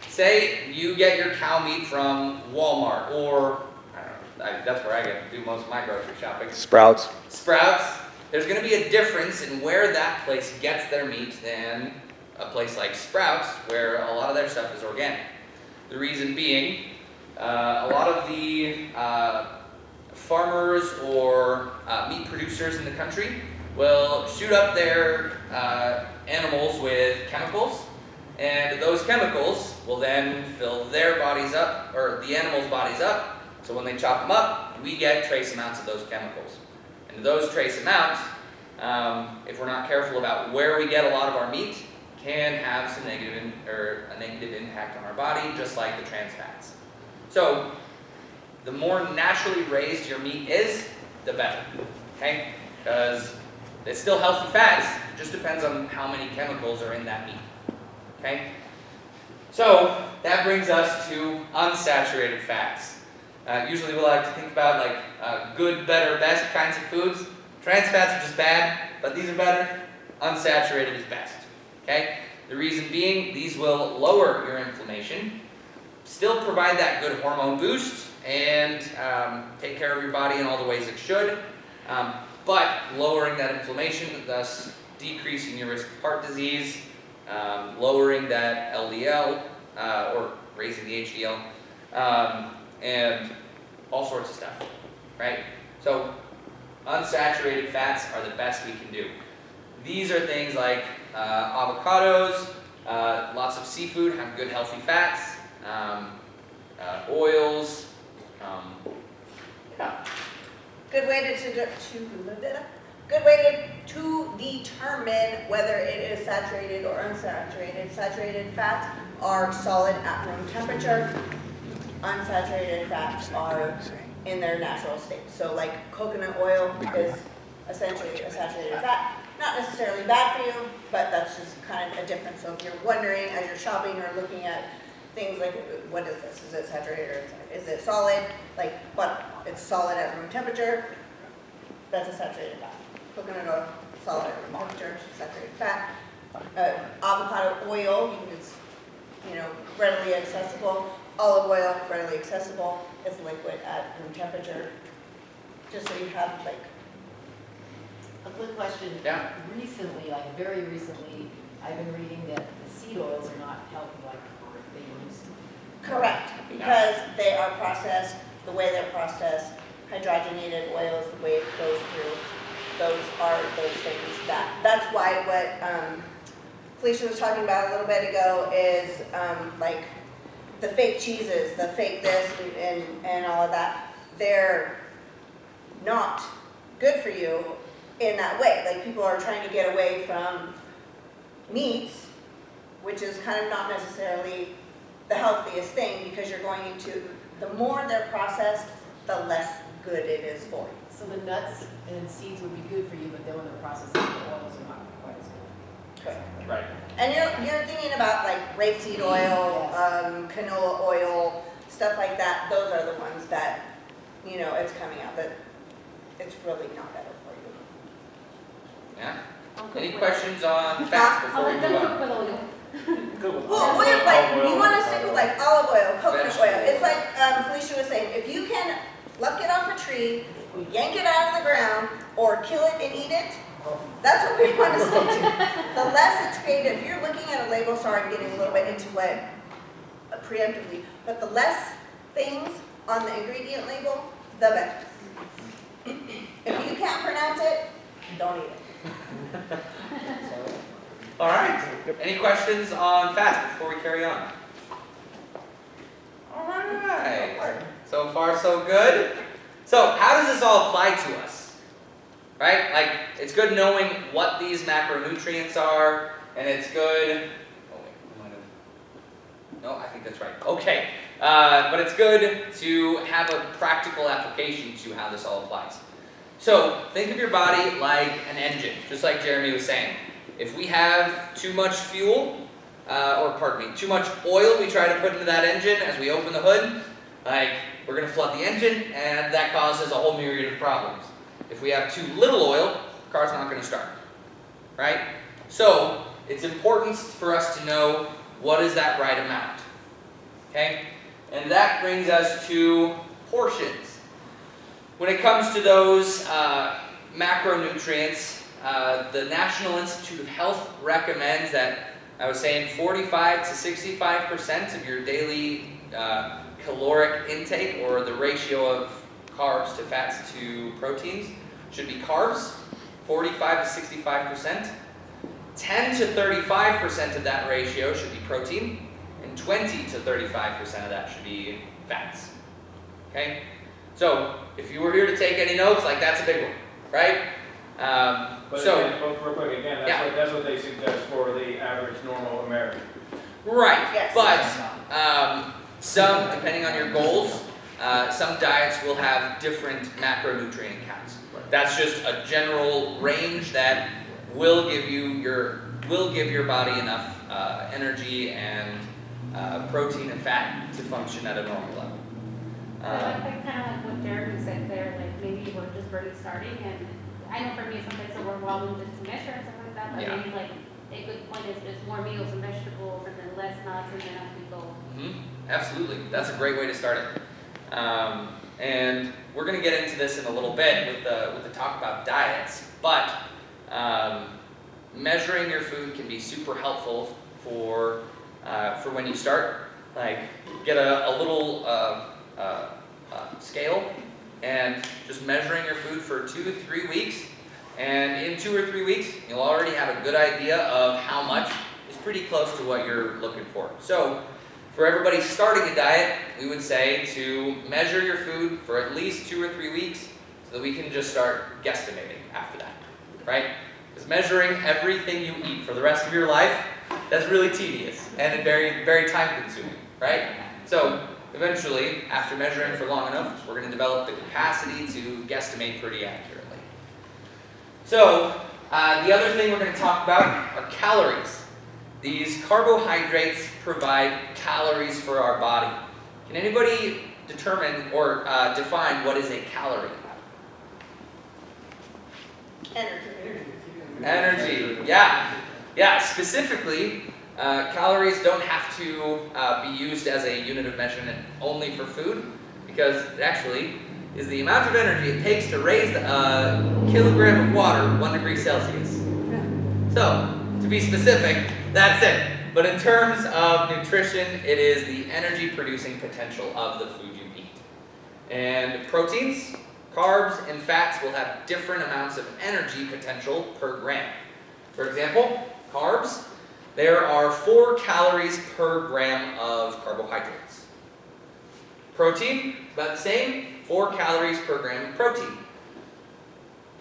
say you get your cow meat from Walmart or, I don't know, that's where I do most of my grocery shopping. Sprouts. Sprouts, there's going to be a difference in where that place gets their meat than a place like Sprouts, where a lot of their stuff is organic. The reason being, a lot of the farmers or meat producers in the country will shoot up their animals with chemicals, and those chemicals will then fill their bodies up, or the animals' bodies up, so when they chop them up, we get trace amounts of those chemicals. And those trace amounts, if we're not careful about where we get a lot of our meat, can have some negative a negative impact on our body, just like the trans fats. So, the more naturally raised your meat is, the better. Okay? Because it's still healthy fats, it just depends on how many chemicals are in that meat. Okay? So, that brings us to unsaturated fats. Usually we like to think about like good, better, best kinds of foods. Trans fats are just bad, but these are better. Unsaturated is best. Okay? The reason being, these will lower your inflammation, still provide that good hormone boost, and take care of your body in all the ways it should, but lowering that inflammation, thus decreasing your risk of heart disease, lowering that LDL, or raising the HDL, and all sorts of stuff, right? So unsaturated fats are the best we can do. These are things like avocados, lots of seafood have good healthy fats, oils, yeah. Good way good way to determine whether it is saturated or unsaturated. Saturated fats are solid at room temperature. Unsaturated fats are in their natural state. So like coconut oil is essentially a saturated fat. Not necessarily bad for you, but that's just kind of a difference. So if you're wondering as you're shopping or looking at things like, what is this? Is it saturated or is it solid? Like, but it's solid at room temperature. That's a saturated fat. Coconut oil, solid at room temperature, saturated fat. Avocado oil, it's readily accessible. Olive oil, readily accessible. It's liquid at room temperature. Just so you have like. A quick question. Yeah. Recently, like very recently, I've been reading that the seed oils are not healthy like they used to be. Correct, because they are processed, the way they're processed, hydrogenated oils, the way it goes through, those are those things that's why what Felicia was talking about a little bit ago is like the fake cheeses, the fake this and all of that, they're not good for you in that way. Like people are trying to get away from meats, which is kind of not necessarily the healthiest thing because you're going into, the more they're processed, the less good it is for you. So the nuts and seeds would be good for you, but then when they're processed, the oils are not quite as good. Correct. Right. And you're thinking about like rapeseed oil, canola oil, stuff like that. Those are the ones that, it's coming out that it's really not better for you. Yeah. Any questions on fats before we move on? Well, oil, like, you want to stick with like olive oil, coconut oil. It's like Felicia was saying, if you can pluck it off a tree, yank it out of the ground, or kill it and eat it, That's what we want to stick to. The less it's creative, if you're looking at a label, sorry, I'm getting a little bit into what preemptively, but the less things on the ingredient label, the better. If you can't pronounce it, don't eat it. All right. Any questions on fats before we carry on? All right. So far, so good. So how does this all apply to us? Right? Like, it's good knowing what these macronutrients are, and it's good. Oh wait, no, I think that's right. Okay. But it's good to have a practical application to how this all applies. So think of your body like an engine, just like Jeremy was saying. If we have too much fuel, too much oil we try to put into that engine as we open the hood, like, we're going to flood the engine, and that causes a whole myriad of problems. If we have too little oil, the car's not going to start, right? So it's important for us to know what is that right amount, okay? And that brings us to portions. When it comes to those macronutrients, the National Institute of Health recommends that, I was saying, 45 to 65% of your daily caloric intake, or the ratio of carbs to fats to proteins, should be carbs, 45 to 65%. 10 to 35% of that ratio should be protein, and 20 to 35% of that should be fats. Okay? So, if you were here to take any notes, like, that's a big one, right? But again, real quick, again, that's what they suggest for the average normal American. Right, Yes. but some, depending on your goals, some diets will have different macronutrient counts. That's just a general range that will give your body enough energy and protein and fat to function at a normal level. I think kind of like what Jeremy said there, like maybe we're just barely starting, and I know for me sometimes it's overwhelming just to measure and stuff like that, but maybe like a good point is just more meals and vegetables and then less nuts and then as we go. Absolutely, that's a great way to start it. And we're going to get into this in a little bit with the talk about diets, but measuring your food can be super helpful for when you start. Like, get a little scale and just measuring your food for 2 to 3 weeks, and in 2 or 3 weeks you'll already have a good idea of how much is pretty close to what you're looking for. So for everybody starting a diet, we would say to measure your food for at least 2 or 3 weeks so that we can just start guesstimating after that, right? Because measuring everything you eat for the rest of your life, that's really tedious and very, very time consuming, right? So eventually, after measuring for long enough, we're going to develop the capacity to guesstimate pretty accurately. So the other thing we're going to talk about are calories. These carbohydrates provide calories for our body. Can anybody determine or define what is a calorie? Energy, yeah. Yeah, specifically, calories don't have to be used as a unit of measurement only for food, because it actually is the amount of energy it takes to raise a kilogram of water 1 degree Celsius. So, to be specific, that's it. But in terms of nutrition, it is the energy producing potential of the food you eat. And proteins, carbs, and fats will have different amounts of energy potential per gram. For example, carbs, there are 4 calories per gram of carbohydrates. Protein, about the same, 4 calories per gram of protein.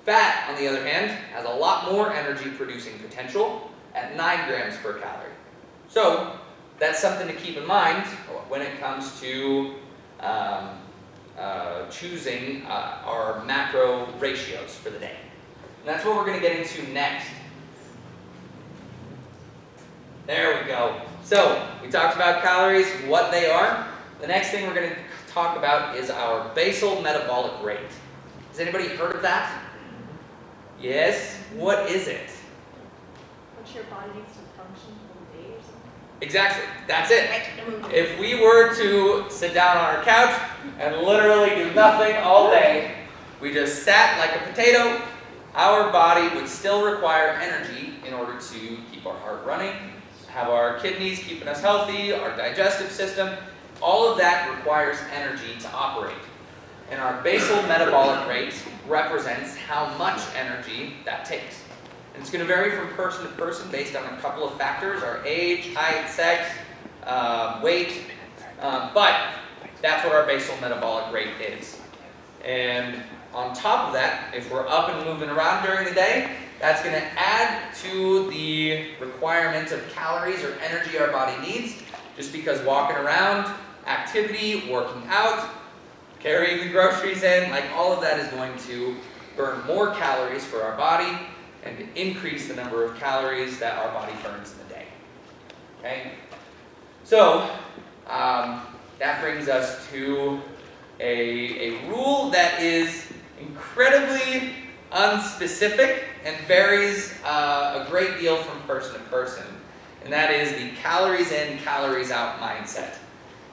Fat, on the other hand, has a lot more energy producing potential at 9 grams per calorie. So that's something to keep in mind when it comes to choosing our macro ratios for the day. And that's what we're going to get into next. There we go. So we talked about calories, what they are. The next thing we're going to talk about is our basal metabolic rate. Has anybody heard of that? Yes? What is it? What your body needs to function for the day or something? Exactly. That's it. If we were to sit down on our couch and literally do nothing all day, we just sat like a potato, our body would still require energy in order to keep our heart running, have our kidneys keeping us healthy, our digestive system. All of that requires energy to operate. And our basal metabolic rate represents how much energy that takes. And it's going to vary from person to person based on a couple of factors, our age, height, sex, weight, but that's what our basal metabolic rate is. And on top of that, if we're up and moving around during the day, that's going to add to the requirement of calories or energy our body needs, just because walking around, activity, working out, carrying the groceries in, like all of that is going to burn more calories for our body and increase the number of calories that our body burns in the day. Okay? So, that brings us to a rule that is incredibly unspecific and varies a great deal from person to person. And that is the calories in, calories out mindset.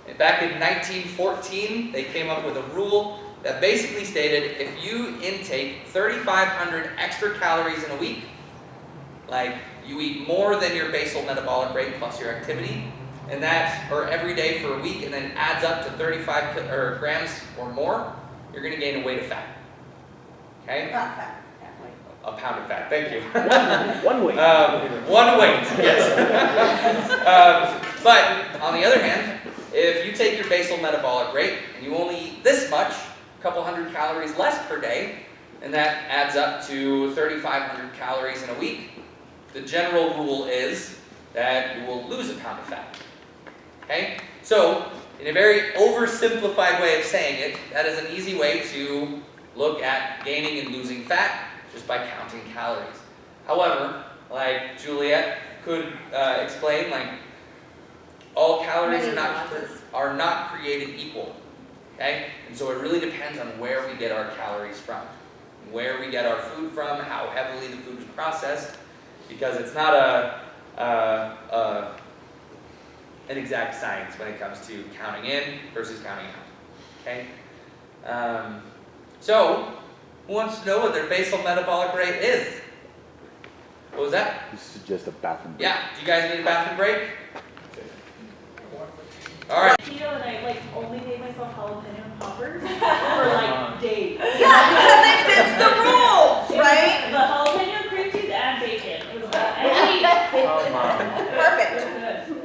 And back in 1914, they came up with a rule that basically stated if you intake 3,500 extra calories in a week, like you eat more than your basal metabolic rate plus your activity, and that, or every day for a week, and then adds up to 35 grams or more, you're going to gain a weight of fat. Okay? A pound of fat, thank you. One weight. One weight, yes. But on the other hand, if you take your basal metabolic rate and you only eat this much, a couple hundred calories less per day, and that adds up to 3,500 calories in a week, the general rule is that you will lose a pound of fat. Okay? So, in a very oversimplified way of saying it, that is an easy way to look at gaining and losing fat just by counting calories. However, like Juliet could explain, like all calories are not created equal. Okay? And so it really depends on where we get our calories from, where we get our food from, how heavily the food is processed, because it's not an exact science when it comes to counting in versus counting out. Okay? So, who wants to know what their basal metabolic rate is? What was that? You suggest a bathroom break. Yeah, do you guys need a bathroom break? Alright. Keto and I like only made myself jalapeno poppers for like days. Yeah, because it fits the rules, right? The jalapeno, cream cheese, and bacon. It was Perfect.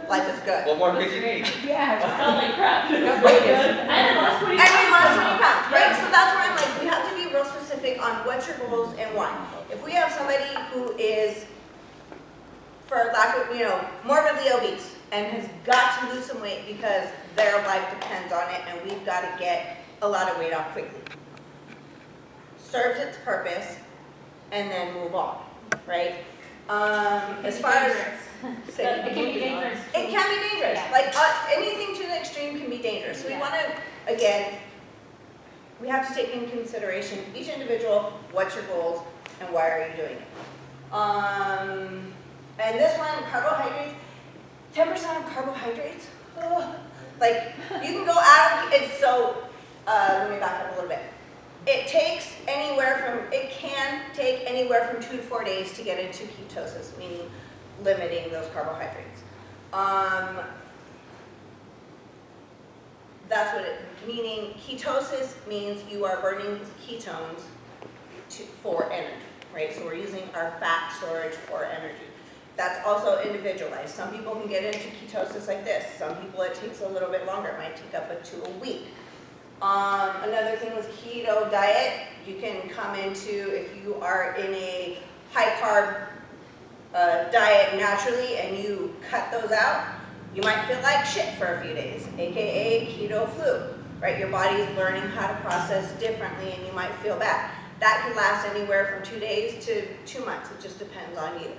Life is good. What more could you need? Yeah, it felt like crap. And then lost 20 pounds. we lost 20 pounds, right? So that's where I'm like, we have to be real specific on what's your goals and why. If we have somebody who is, for lack of, morbidly obese and has got to lose some weight because their life depends on it and we've got to get a lot of weight off quickly. Serves its purpose and then move on, right? As far as it can be dangerous. It can be dangerous. Yeah. Like anything to the extreme can be dangerous. So we want to, again, we have to take in consideration each individual, what's your goals, and why are you doing it. And this one, carbohydrates, 10% of carbohydrates. Like you can go out of it. So let me back up a little bit. It can take anywhere from 2 to 4 days to get into ketosis, meaning limiting those carbohydrates. That's what meaning ketosis means you are burning ketones for energy, right? So we're using our fat storage for energy. That's also individualized. Some people can get into ketosis like this. Some people it takes a little bit longer. It might take up to a week. Another thing with keto diet, you can come into, if you are in a high carb diet naturally and you cut those out, you might feel like shit for a few days, aka keto flu, right? Your body's learning how to process differently and you might feel bad. That can last anywhere from 2 days to 2 months. It just depends on you.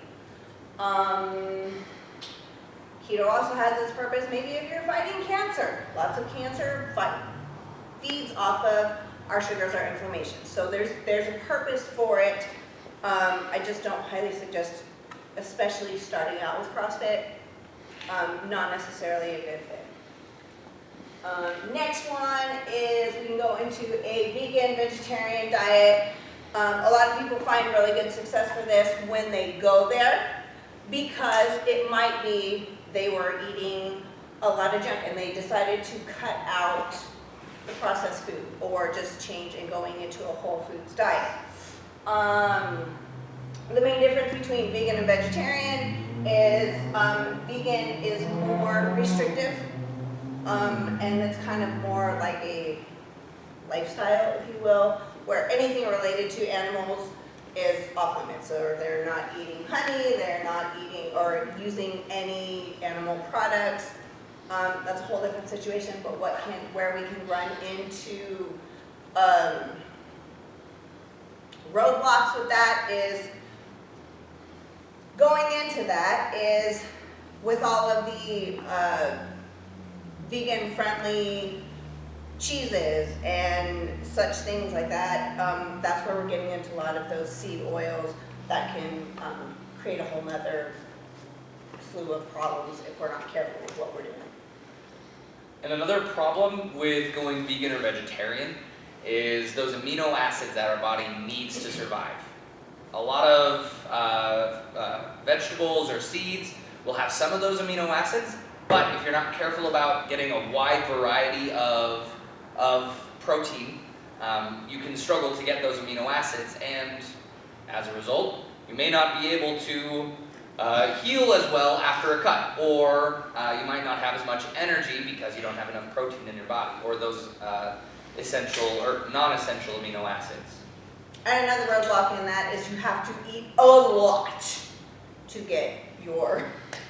Keto also has its purpose, maybe if you're fighting cancer. Lots of cancer feeds off of our sugars, our inflammation. So there's a purpose for it. I just don't highly suggest, especially starting out with CrossFit, not necessarily a good fit. Next one is we can go into a vegan, vegetarian diet. A lot of people find really good success for this when they go there, because it might be they were eating a lot of junk and they decided to cut out the processed food or just change and going into a whole foods diet. The main difference between vegan and vegetarian is vegan is more restrictive, and it's kind of more like a lifestyle, if you will, where anything related to animals is off limits. So they're not eating honey, they're not eating or using any animal products. That's a whole different situation, but where we can run into roadblocks with that is, going into that is with all of the vegan-friendly cheeses and such things like that. That's where we're getting into a lot of those seed oils that can create a whole nother slew of problems if we're not careful with what we're doing. And another problem with going vegan or vegetarian is those amino acids that our body needs to survive. A lot of vegetables or seeds will have some of those amino acids, but if you're not careful about getting a wide variety of protein, you can struggle to get those amino acids, and as a result, you may not be able to heal as well after a cut, or you might not have as much energy because you don't have enough protein in your body, or those essential or non-essential amino acids. And another roadblock in that is you have to eat a lot to get your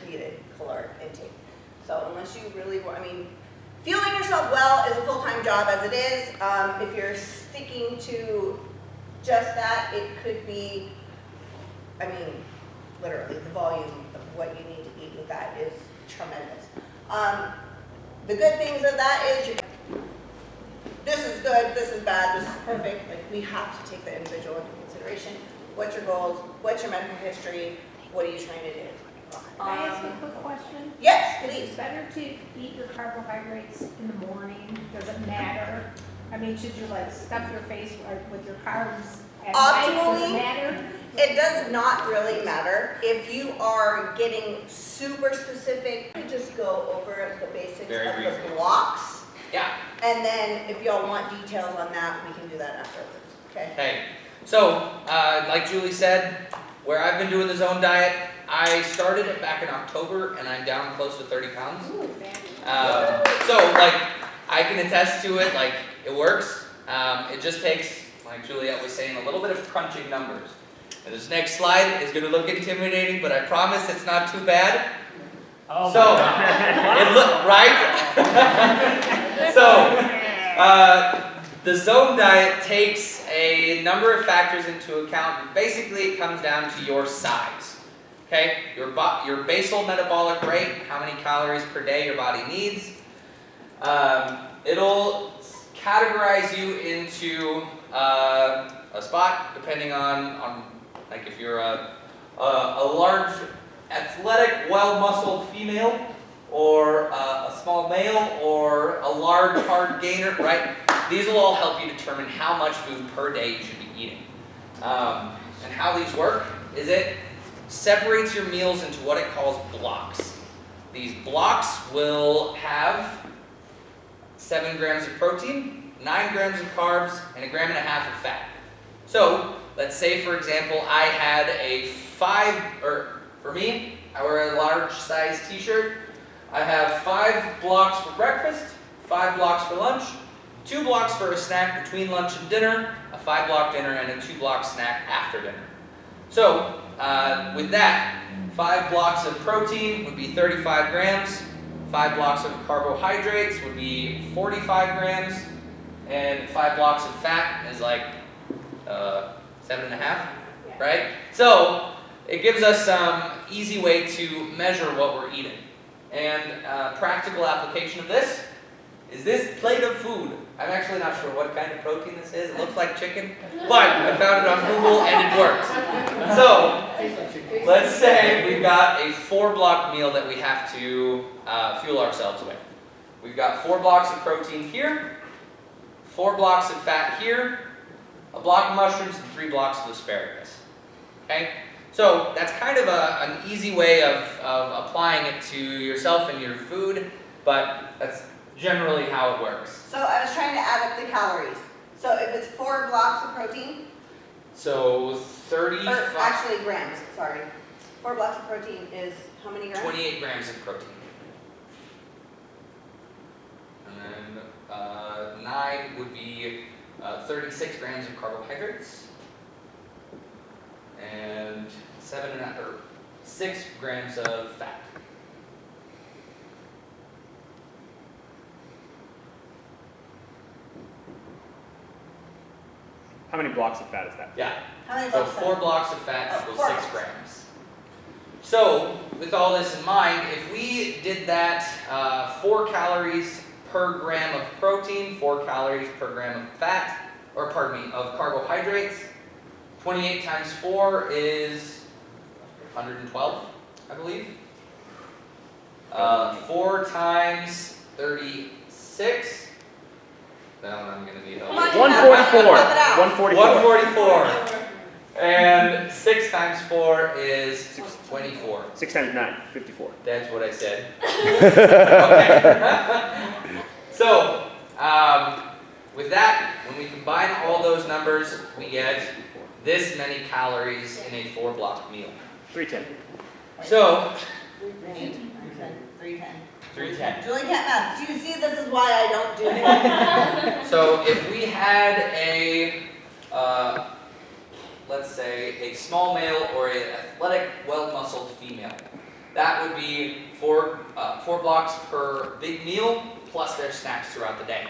needed caloric intake. So unless you really, fueling yourself well is a full-time job as it is. If you're sticking to just that, it could be, literally the volume of what you need to eat with that is tremendous. The good things of that is this is good, this is bad, this is perfect. Like, we have to take the individual into consideration. What's your goals? What's your medical history? What are you trying to do? Can I ask a quick question? Yes, Is please. it better to eat your carbohydrates in the morning? Does it matter? Should you stuff your face with your carbs at night? Does it matter? It does not really matter. If you are getting super specific, you just go over the basics of the blocks. Yeah. And then if y'all want details on that, we can do that afterwards, okay? Okay, so like Julie said, where I've been doing the zone diet, I started it back in October and I'm down close to 30 pounds. Ooh, So I can attest to it, it works. It just takes, like Juliette was saying, a little bit of crunching numbers. And this next slide is going to look intimidating, but I promise it's not too bad. Oh so, it right? So, the zone diet takes a number of factors into account. Basically, it comes down to your size. Okay, your basal metabolic rate, how many calories per day your body needs. It'll categorize you into a spot depending on if you're a large, athletic, well-muscled female, or a small male, or a large, hard gainer, right? These will all help you determine how much food per day you should be eating. And how these work is it separates your meals into what it calls blocks. These blocks will have 7 grams of protein, 9 grams of carbs, and 1.5 grams of fat. So, let's say for example, I had for me, I wear a large size t-shirt. I have 5 blocks for breakfast, 5 blocks for lunch, 2 blocks for a snack between lunch and dinner, a 5-block dinner, and a 2-block snack after dinner. So, with that, 5 blocks of protein would be 35 grams, 5 blocks of carbohydrates would be 45 grams, and 5 blocks of fat is 7.5, right? So, it gives us some easy way to measure what we're eating. And practical application of this is this plate of food. I'm actually not sure what kind of protein this is. It looks like chicken, but I found it on Google and it works. So, let's say we've got a 4-block meal that we have to fuel ourselves with. We've got 4 blocks of protein here, 4 blocks of fat here, a block of mushrooms, and 3 blocks of asparagus. Okay? So that's kind of an easy way of applying it to yourself and your food, but that's generally how it works. So I was trying to add up the calories. So if it's 4 blocks of protein, So or actually grams, sorry. 4 blocks of protein is how many grams? 28 grams of protein. And then 9 would be 36 grams of carbohydrates. And 6 grams of fat. How many blocks of fat is that? Yeah. How many So blocks? 4 blocks of fat equals 4 6 blocks. grams. So, with all this in mind, if we did that 4 calories per gram of protein, 4 calories per gram of fat, or pardon me, of carbohydrates, 28 times 4 is 112, I believe. 4 times 36. Now I'm going to need help. 144. 144. 144. And 6 times 4 is 24. 6 times 9, 54. That's what I said. Okay. So, with that, when we combine all those numbers, we get this many calories in a 4-block meal. 310. So, 310. 310. Julie can't math. Do you see, this is why I don't do math. So if we had a, let's say, a small male or an athletic, well-muscled female, that would be 4 blocks per big meal plus their snacks throughout the day.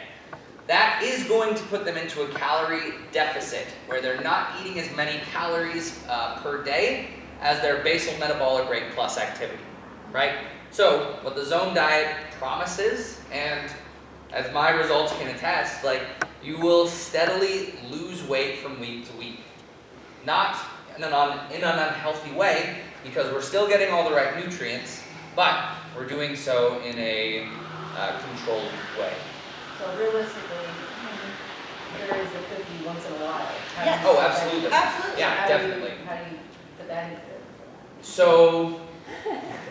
That is going to put them into a calorie deficit, where they're not eating as many calories per day as their basal metabolic rate plus activity, right? So what the Zone Diet promises, and as my results can attest, like, you will steadily lose weight from week to week. Not in an unhealthy way, because we're still getting all the right nutrients, but we're doing so in a controlled way. So realistically, there is a cookie once in a while. Yes. Oh, absolutely. Absolutely. Yeah, How do you- definitely. How do you put that into? So,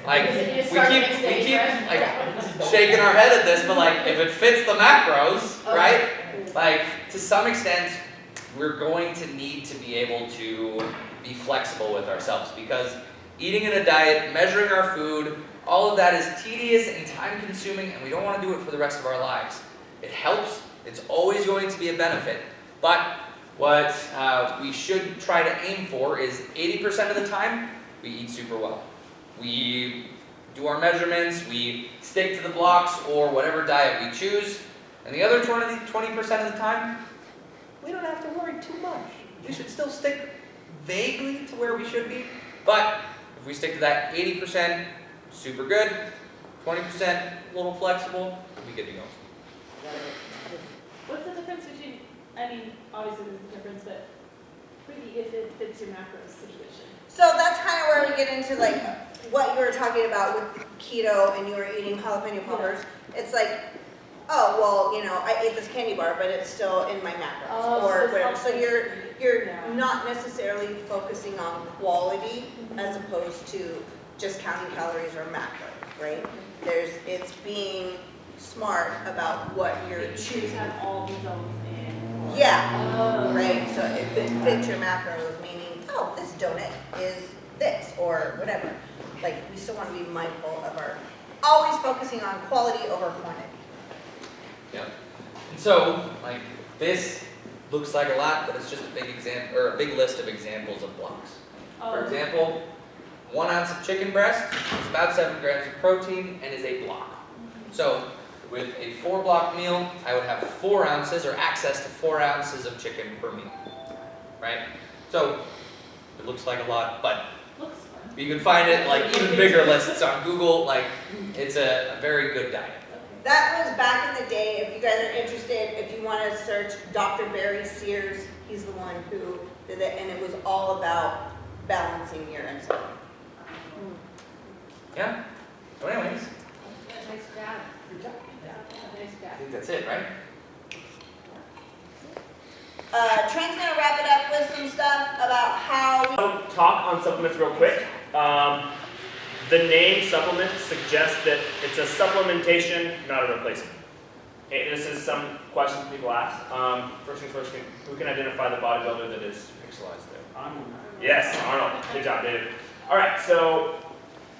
like, Is it we just keep start next day, like shaking our head at this, but like, if it fits the macros, right? Like, to some extent, we're going to need to be able to be flexible with ourselves, because eating in a diet, measuring our food, all of that is tedious and time-consuming, and we don't want to do it for the rest of our lives. It helps. It's always going to be a benefit, but what we should try to aim for is 80% of the time, we eat super well. We do our measurements, we stick to the blocks or whatever diet we choose, and the other 20% of the time, we don't have to worry too much. We should still stick vaguely to where we should be, but if we stick to that 80%, super good, 20%, a little flexible, we'll be good to go. What's the difference between, I mean, obviously there's a difference, but for the if it fits your macros situation? So that's kind of where we get into like what you were talking about with keto and you were eating jalapeno poppers. It's like, oh, well, you know, I ate this candy bar, but it's still in my macros Oh, or so whatever. it's So not- you're Yeah. not necessarily focusing on quality as opposed to just counting calories or macros, right? It's being smart about what you're You choose choosing. have all the zones in. Yeah, Oh. right. So if it fits your macros, meaning, oh, this donut is this or whatever. Like, we still want to be mindful of our, always focusing on quality over quantity. Yep. And so, like, this looks like a lot, but it's just a big example, or a big list of examples of blocks. For example, 1 ounce of chicken breast is about 7 grams of protein and is a block. So, with a 4-block meal, I would have 4 ounces or access to 4 ounces of chicken per meal, right? So, it looks like a lot, but Looks fun. you can find it like even bigger lists on Google. Like, it's a very good diet. That was back in the day. If you guys are interested, if you want to search Dr. Barry Sears, he's the one who did it, and it was all about balancing your insulin. Yeah? So anyways, Nice job. Nice I job. think that's it, right? Trent's gonna wrap it up with some stuff about how we. So, talk on supplements real quick. The name supplement suggests that it's a supplementation, not a replacement. Okay, this is some questions people ask. First things first, who can identify the bodybuilder that is pixelized there? Arnold. Yes, Arnold. Good job, David. All right, so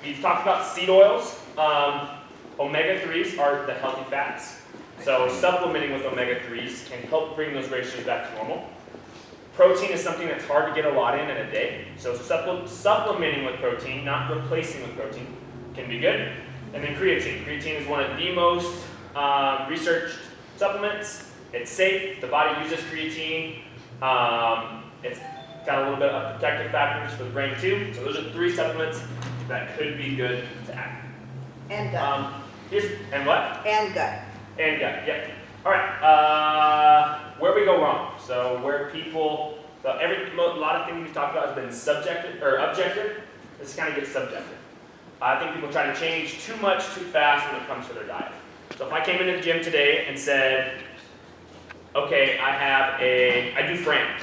we've talked about seed oils. Omega-3s are the healthy fats. So supplementing with omega-3s can help bring those ratios back to normal. Protein is something that's hard to get a lot in a day. So supplementing with protein, not replacing with protein, can be good. And then creatine. Creatine is one of the most researched supplements. It's safe. The body uses creatine. It's got a little bit of protective factors for the brain too. So those are 3 supplements that could be good to add. And gut. And what? And gut. And gut, yep. All right, where we go wrong. So where people, a lot of things we've talked about has been subjective or objective. This kind of gets subjective. I think people try to change too much too fast when it comes to their diet. So if I came into the gym today and said, okay, I do Fran,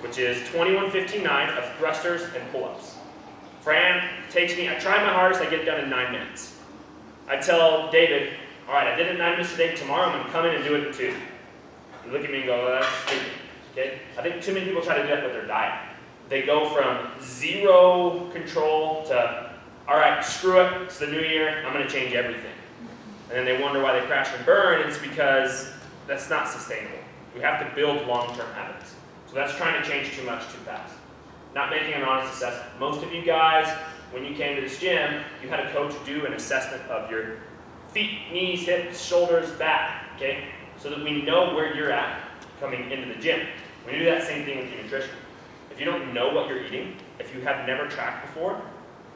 which is 21:59 of thrusters and pull-ups. Fran takes me, I try my hardest, I get it done in 9 minutes. I tell David, all right, I did it in 9 minutes today, tomorrow I'm going to come in and do it in 2. You look at me and go, well, that's stupid. Okay? I think too many people try to do that with their diet. They go from 0 control to, all right, screw it, it's the new year, I'm going to change everything. And then they wonder why they crash and burn. It's because that's not sustainable. We have to build long-term habits. So that's trying to change too much too fast. Not making an honest assessment. Most of you guys, when you came to this gym, you had a coach do an assessment of your feet, knees, hips, shoulders, back, okay? So that we know where you're at coming into the gym. We do that same thing with your nutrition. If you don't know what you're eating, if you have never tracked before,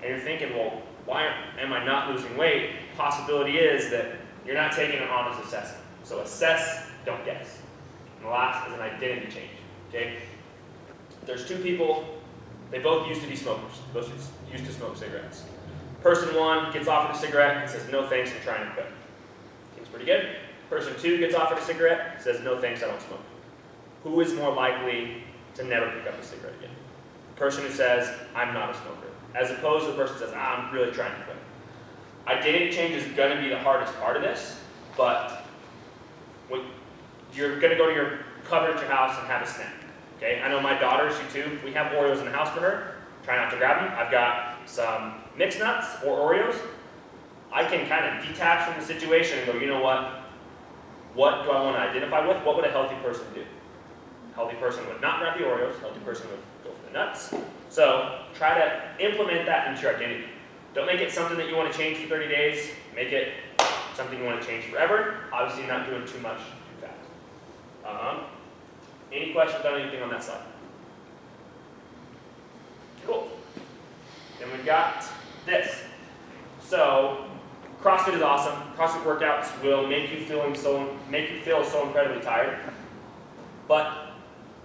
and you're thinking, well, why am I not losing weight? Possibility is that you're not taking an honest assessment. So assess, don't guess. And the last is an identity change, okay? There's 2 people, they both used to be smokers. Both used to smoke cigarettes. Person 1 gets offered a cigarette and says, no thanks, I'm trying to quit. Seems pretty good. Person 2 gets offered a cigarette, says, no thanks, I don't smoke. Who is more likely to never pick up a cigarette again? The person who says, I'm not a smoker. As opposed to the person who says, I'm really trying to quit. Identity change is going to be the hardest part of this, but you're going to go to your cupboard at your house and have a snack. Okay? I know my daughter, she too, we have Oreos in the house for her. Try not to grab them. I've got some mixed nuts or Oreos. I can kind of detach from the situation and go, you know what? What do I want to identify with? What would a healthy person do? A healthy person would not grab the Oreos. A healthy person would go for the nuts. So try to implement that into your identity. Don't make it something that you want to change for 30 days. Make it something you want to change forever. Obviously not doing too much too fast. Any questions on anything on that slide? Cool. Then we've got this. So CrossFit is awesome. CrossFit workouts will make you feel so incredibly tired. But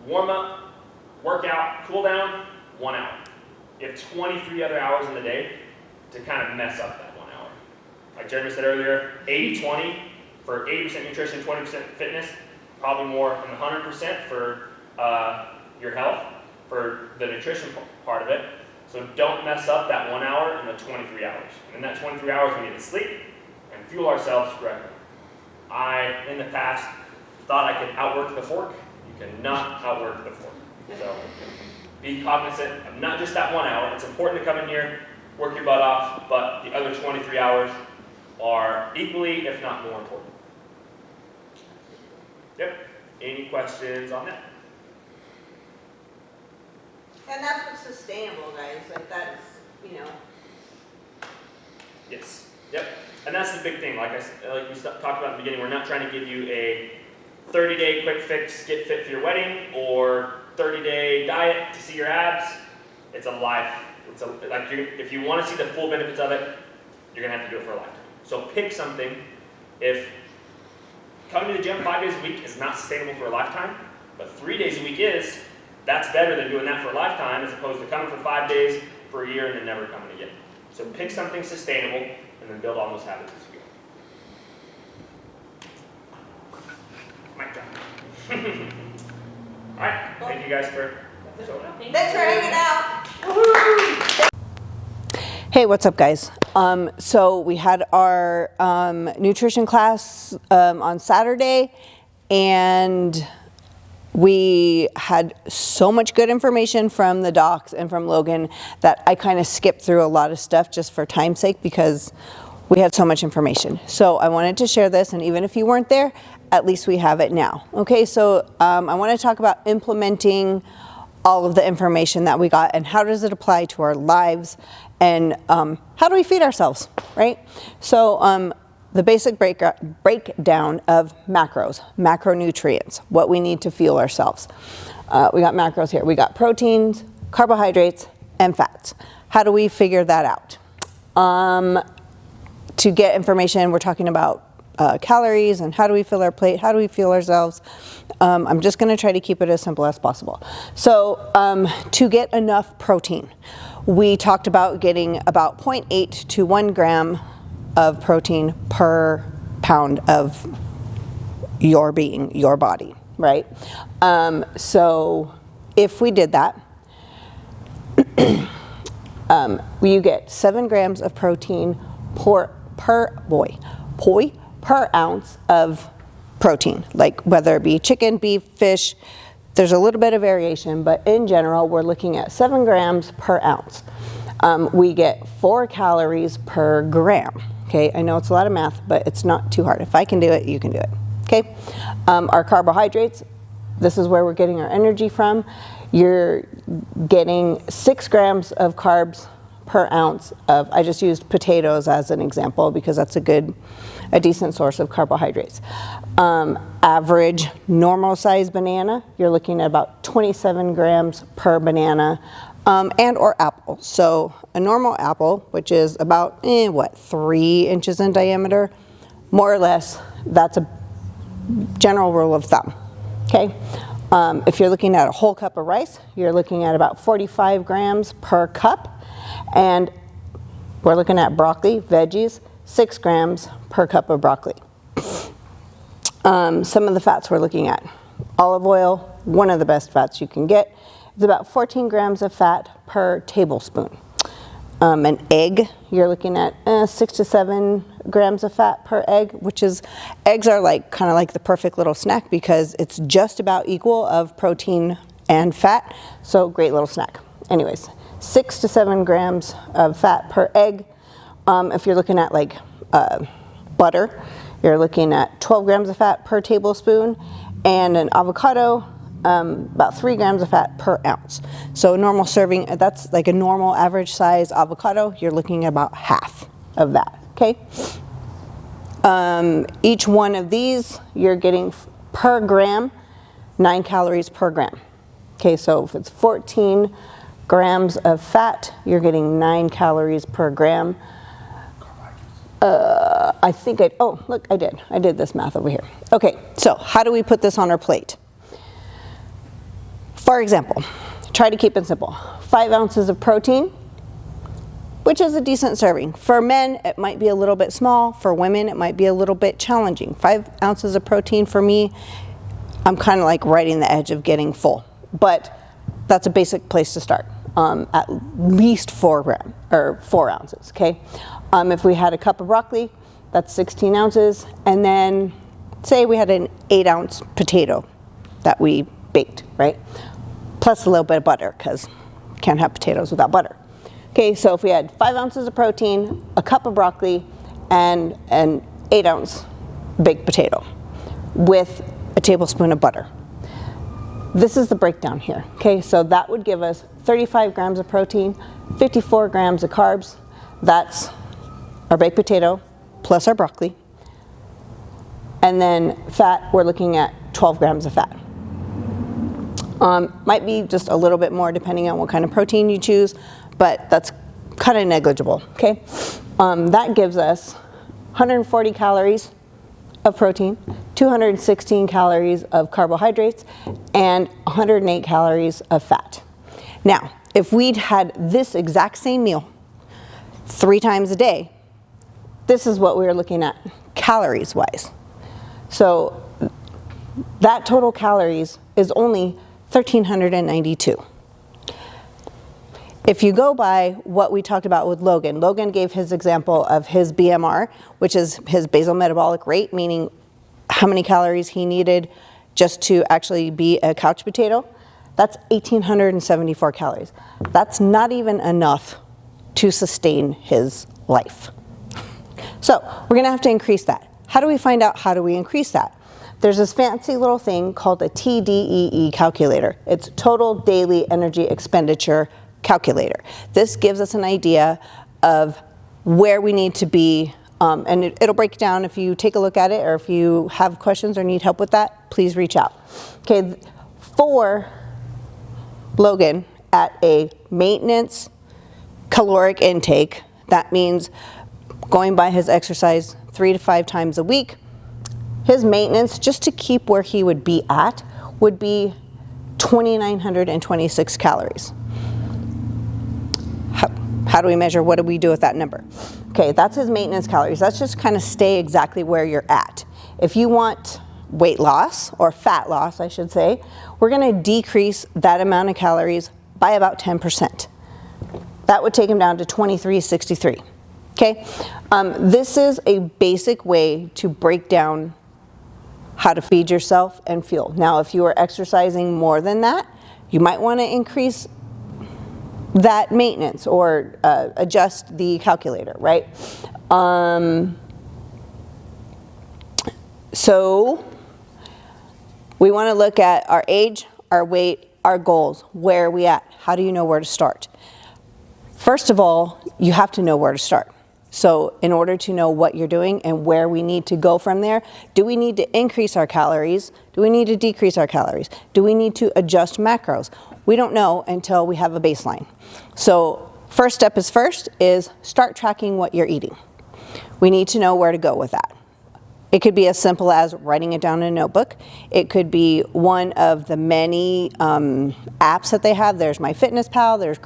warm up, workout, cool down, 1 hour. You have 23 other hours in the day to kind of mess up that 1 hour. Like Jeremy said earlier, 80-20 for 80% nutrition, 20% fitness, probably more than 100% for your health, for the nutrition part of it. So don't mess up that 1 hour and the 23 hours. And in that 23 hours, we need to sleep and fuel ourselves correctly. I, in the past, thought I could outwork the fork. You cannot outwork the fork. So be cognizant of not just that 1 hour. It's important to come in here, work your butt off, but the other 23 hours are equally, if not more important. Yep. Any questions on that? And that's what's sustainable, guys. Like that's, you know. Yes. Yep. And that's the big thing. Like we talked about in the beginning, we're not trying to give you a 30-day quick fix, get fit for your wedding, or 30-day diet to see your abs. It's a life. If you want to see the full benefits of it, you're gonna have to do it for a lifetime. So pick something. If coming to the gym 5 days a week is not sustainable for a lifetime, but 3 days a week is, that's better than doing that for a lifetime as opposed to coming for 5 days for a year and then never coming again. So pick something sustainable and then build on those habits as you go. Mic drop. All right, thank you guys for showing up. Thanks for hanging out. Hey, what's up, guys? So we had our nutrition class on Saturday, and we had so much good information from the docs and from Logan that I kind of skipped through a lot of stuff just for time's sake because we had so much information. So I wanted to share this, and even if you weren't there, at least we have it now. Okay, so I want to talk about implementing all of the information that we got and how does it apply to our lives and how do we feed ourselves, right? So the basic breakdown of macros, macronutrients, what we need to fuel ourselves. We got macros here. We got proteins, carbohydrates, and fats. How do we figure that out? To get information, we're talking about calories and how do we fill our plate, how do we fuel ourselves. I'm just going to try to keep it as simple as possible. So to get enough protein, we talked about getting about 0.8 to 1 gram of protein per pound of your being, your body, right? So if we did that, you get 7 grams of protein per ounce of protein, like whether it be chicken, beef, fish. There's a little bit of variation, but in general, we're looking at 7 grams per ounce. We get 4 calories per gram. Okay, I know it's a lot of math, but it's not too hard. If I can do it, you can do it. Okay, our carbohydrates, this is where we're getting our energy from. You're getting 6 grams of carbs per ounce of, I just used potatoes as an example because that's a decent source of carbohydrates. Average normal size banana, you're looking at about 27 grams per banana, and or apple. So a normal apple, which is about 3 inches in diameter, more or less, that's a general rule of thumb. Okay. If you're looking at a whole cup of rice, you're looking at about 45 grams per cup. And we're looking at broccoli, veggies, 6 grams per cup of broccoli. Some of the fats we're looking at. Olive oil, one of the best fats you can get. It's about 14 grams of fat per tablespoon. An egg, you're looking at 6 to 7 grams of fat per egg, which is, eggs are like kind of like the perfect little snack because it's just about equal of protein and fat. So great little snack. Anyways, 6 to 7 grams of fat per egg. If you're looking at like butter, you're looking at 12 grams of fat per tablespoon, and an avocado, about 3 grams of fat per ounce. So a normal serving, that's like a normal average size avocado, you're looking at about half of that, okay? Each one of these, you're getting per gram, 9 calories per gram. Okay, so if it's 14 grams of fat, you're getting 9 calories per gram. I think I did this math over here. Okay, so how do we put this on our plate? For example, try to keep it simple. 5 ounces of protein, which is a decent serving. For men, it might be a little bit small. For women, it might be a little bit challenging. 5 ounces of protein for me, I'm kind of like right in the edge of getting full. But that's a basic place to start. At least 4 ounces, okay? If we had a cup of broccoli, that's 16 ounces. And then say we had an 8-ounce potato that we baked, right? Plus a little bit of butter, because you can't have potatoes without butter. Okay, so if we had 5 ounces of protein, a cup of broccoli, and an 8-ounce baked potato with a tablespoon of butter. This is the breakdown here, okay? So that would give us 35 grams of protein, 54 grams of carbs. That's our baked potato plus our broccoli. And then fat, we're looking at 12 grams of fat. Might be just a little bit more depending on what kind of protein you choose, but that's kind of negligible, okay? That gives us 140 calories of protein, 216 calories of carbohydrates, and 108 calories of fat. Now, if we'd had this exact same meal 3 times a day, this is what we were looking at calories-wise. So that total calories is only 1,392. If you go by what we talked about with Logan, Logan gave his example of his BMR, which is his basal metabolic rate, meaning how many calories he needed just to actually be a couch potato. That's 1,874 calories. That's not even enough to sustain his life. So we're gonna have to increase that. How do we find out how do we increase that? There's this fancy little thing called a TDEE calculator. It's Total Daily Energy Expenditure Calculator. This gives us an idea of where we need to be, and it'll break down. If you take a look at it, or if you have questions or need help with that, please reach out. Okay, for Logan at a maintenance caloric intake, that means going by his exercise 3 to 5 times a week, his maintenance, just to keep where he would be at, would be 2,926 calories. How do we measure? What do we do with that number? Okay, that's his maintenance calories. That's just kind of stay exactly where you're at. If you want weight loss, or fat loss, I should say, we're gonna decrease that amount of calories by about 10%. That would take him down to 2363. Okay, this is a basic way to break down how to feed yourself and fuel. Now, if you are exercising more than that, you might want to increase that maintenance or adjust the calculator, right? So we want to look at our age, our weight, our goals. Where are we at? How do you know where to start? First of all, you have to know where to start. So in order to know what you're doing and where we need to go from there, do we need to increase our calories? Do we need to decrease our calories? Do we need to adjust macros? We don't know until we have a baseline. So first step is start tracking what you're eating. We need to know where to go with that. It could be as simple as writing it down in a notebook. It could be one of the many apps that they have. There's MyFitnessPal, there's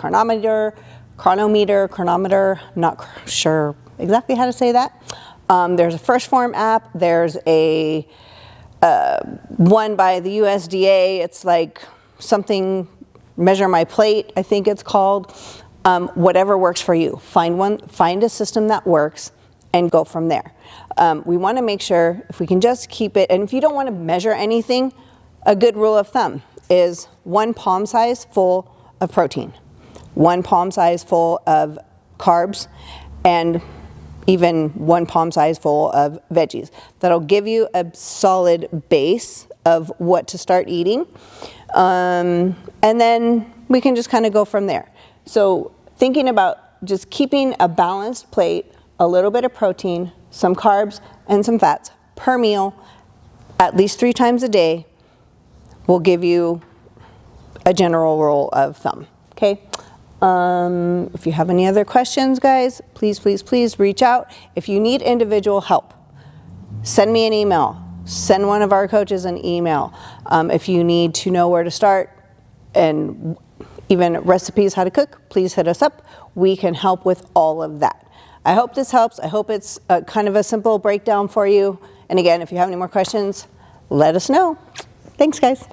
Chronometer, not sure exactly how to say that. There's a First Form app. There's a one by the USDA. It's like something, Measure My Plate, I think it's called. Whatever works for you. Find a system that works and go from there. We want to make sure if we can just keep it, and if you don't want to measure anything, a good rule of thumb is 1 palm size full of protein, 1 palm size full of carbs, and even 1 palm size full of veggies. That'll give you a solid base of what to start eating. And then we can just kind of go from there. So thinking about just keeping a balanced plate, a little bit of protein, some carbs, and some fats per meal, at least 3 times a day, will give you a general rule of thumb, okay? If you have any other questions, guys, please reach out. If you need individual help, send me an email. Send one of our coaches an email. If you need to know where to start and even recipes how to cook, please hit us up. We can help with all of that. I hope this helps. I hope it's kind of a simple breakdown for you. And again, if you have any more questions, let us know. Thanks, guys.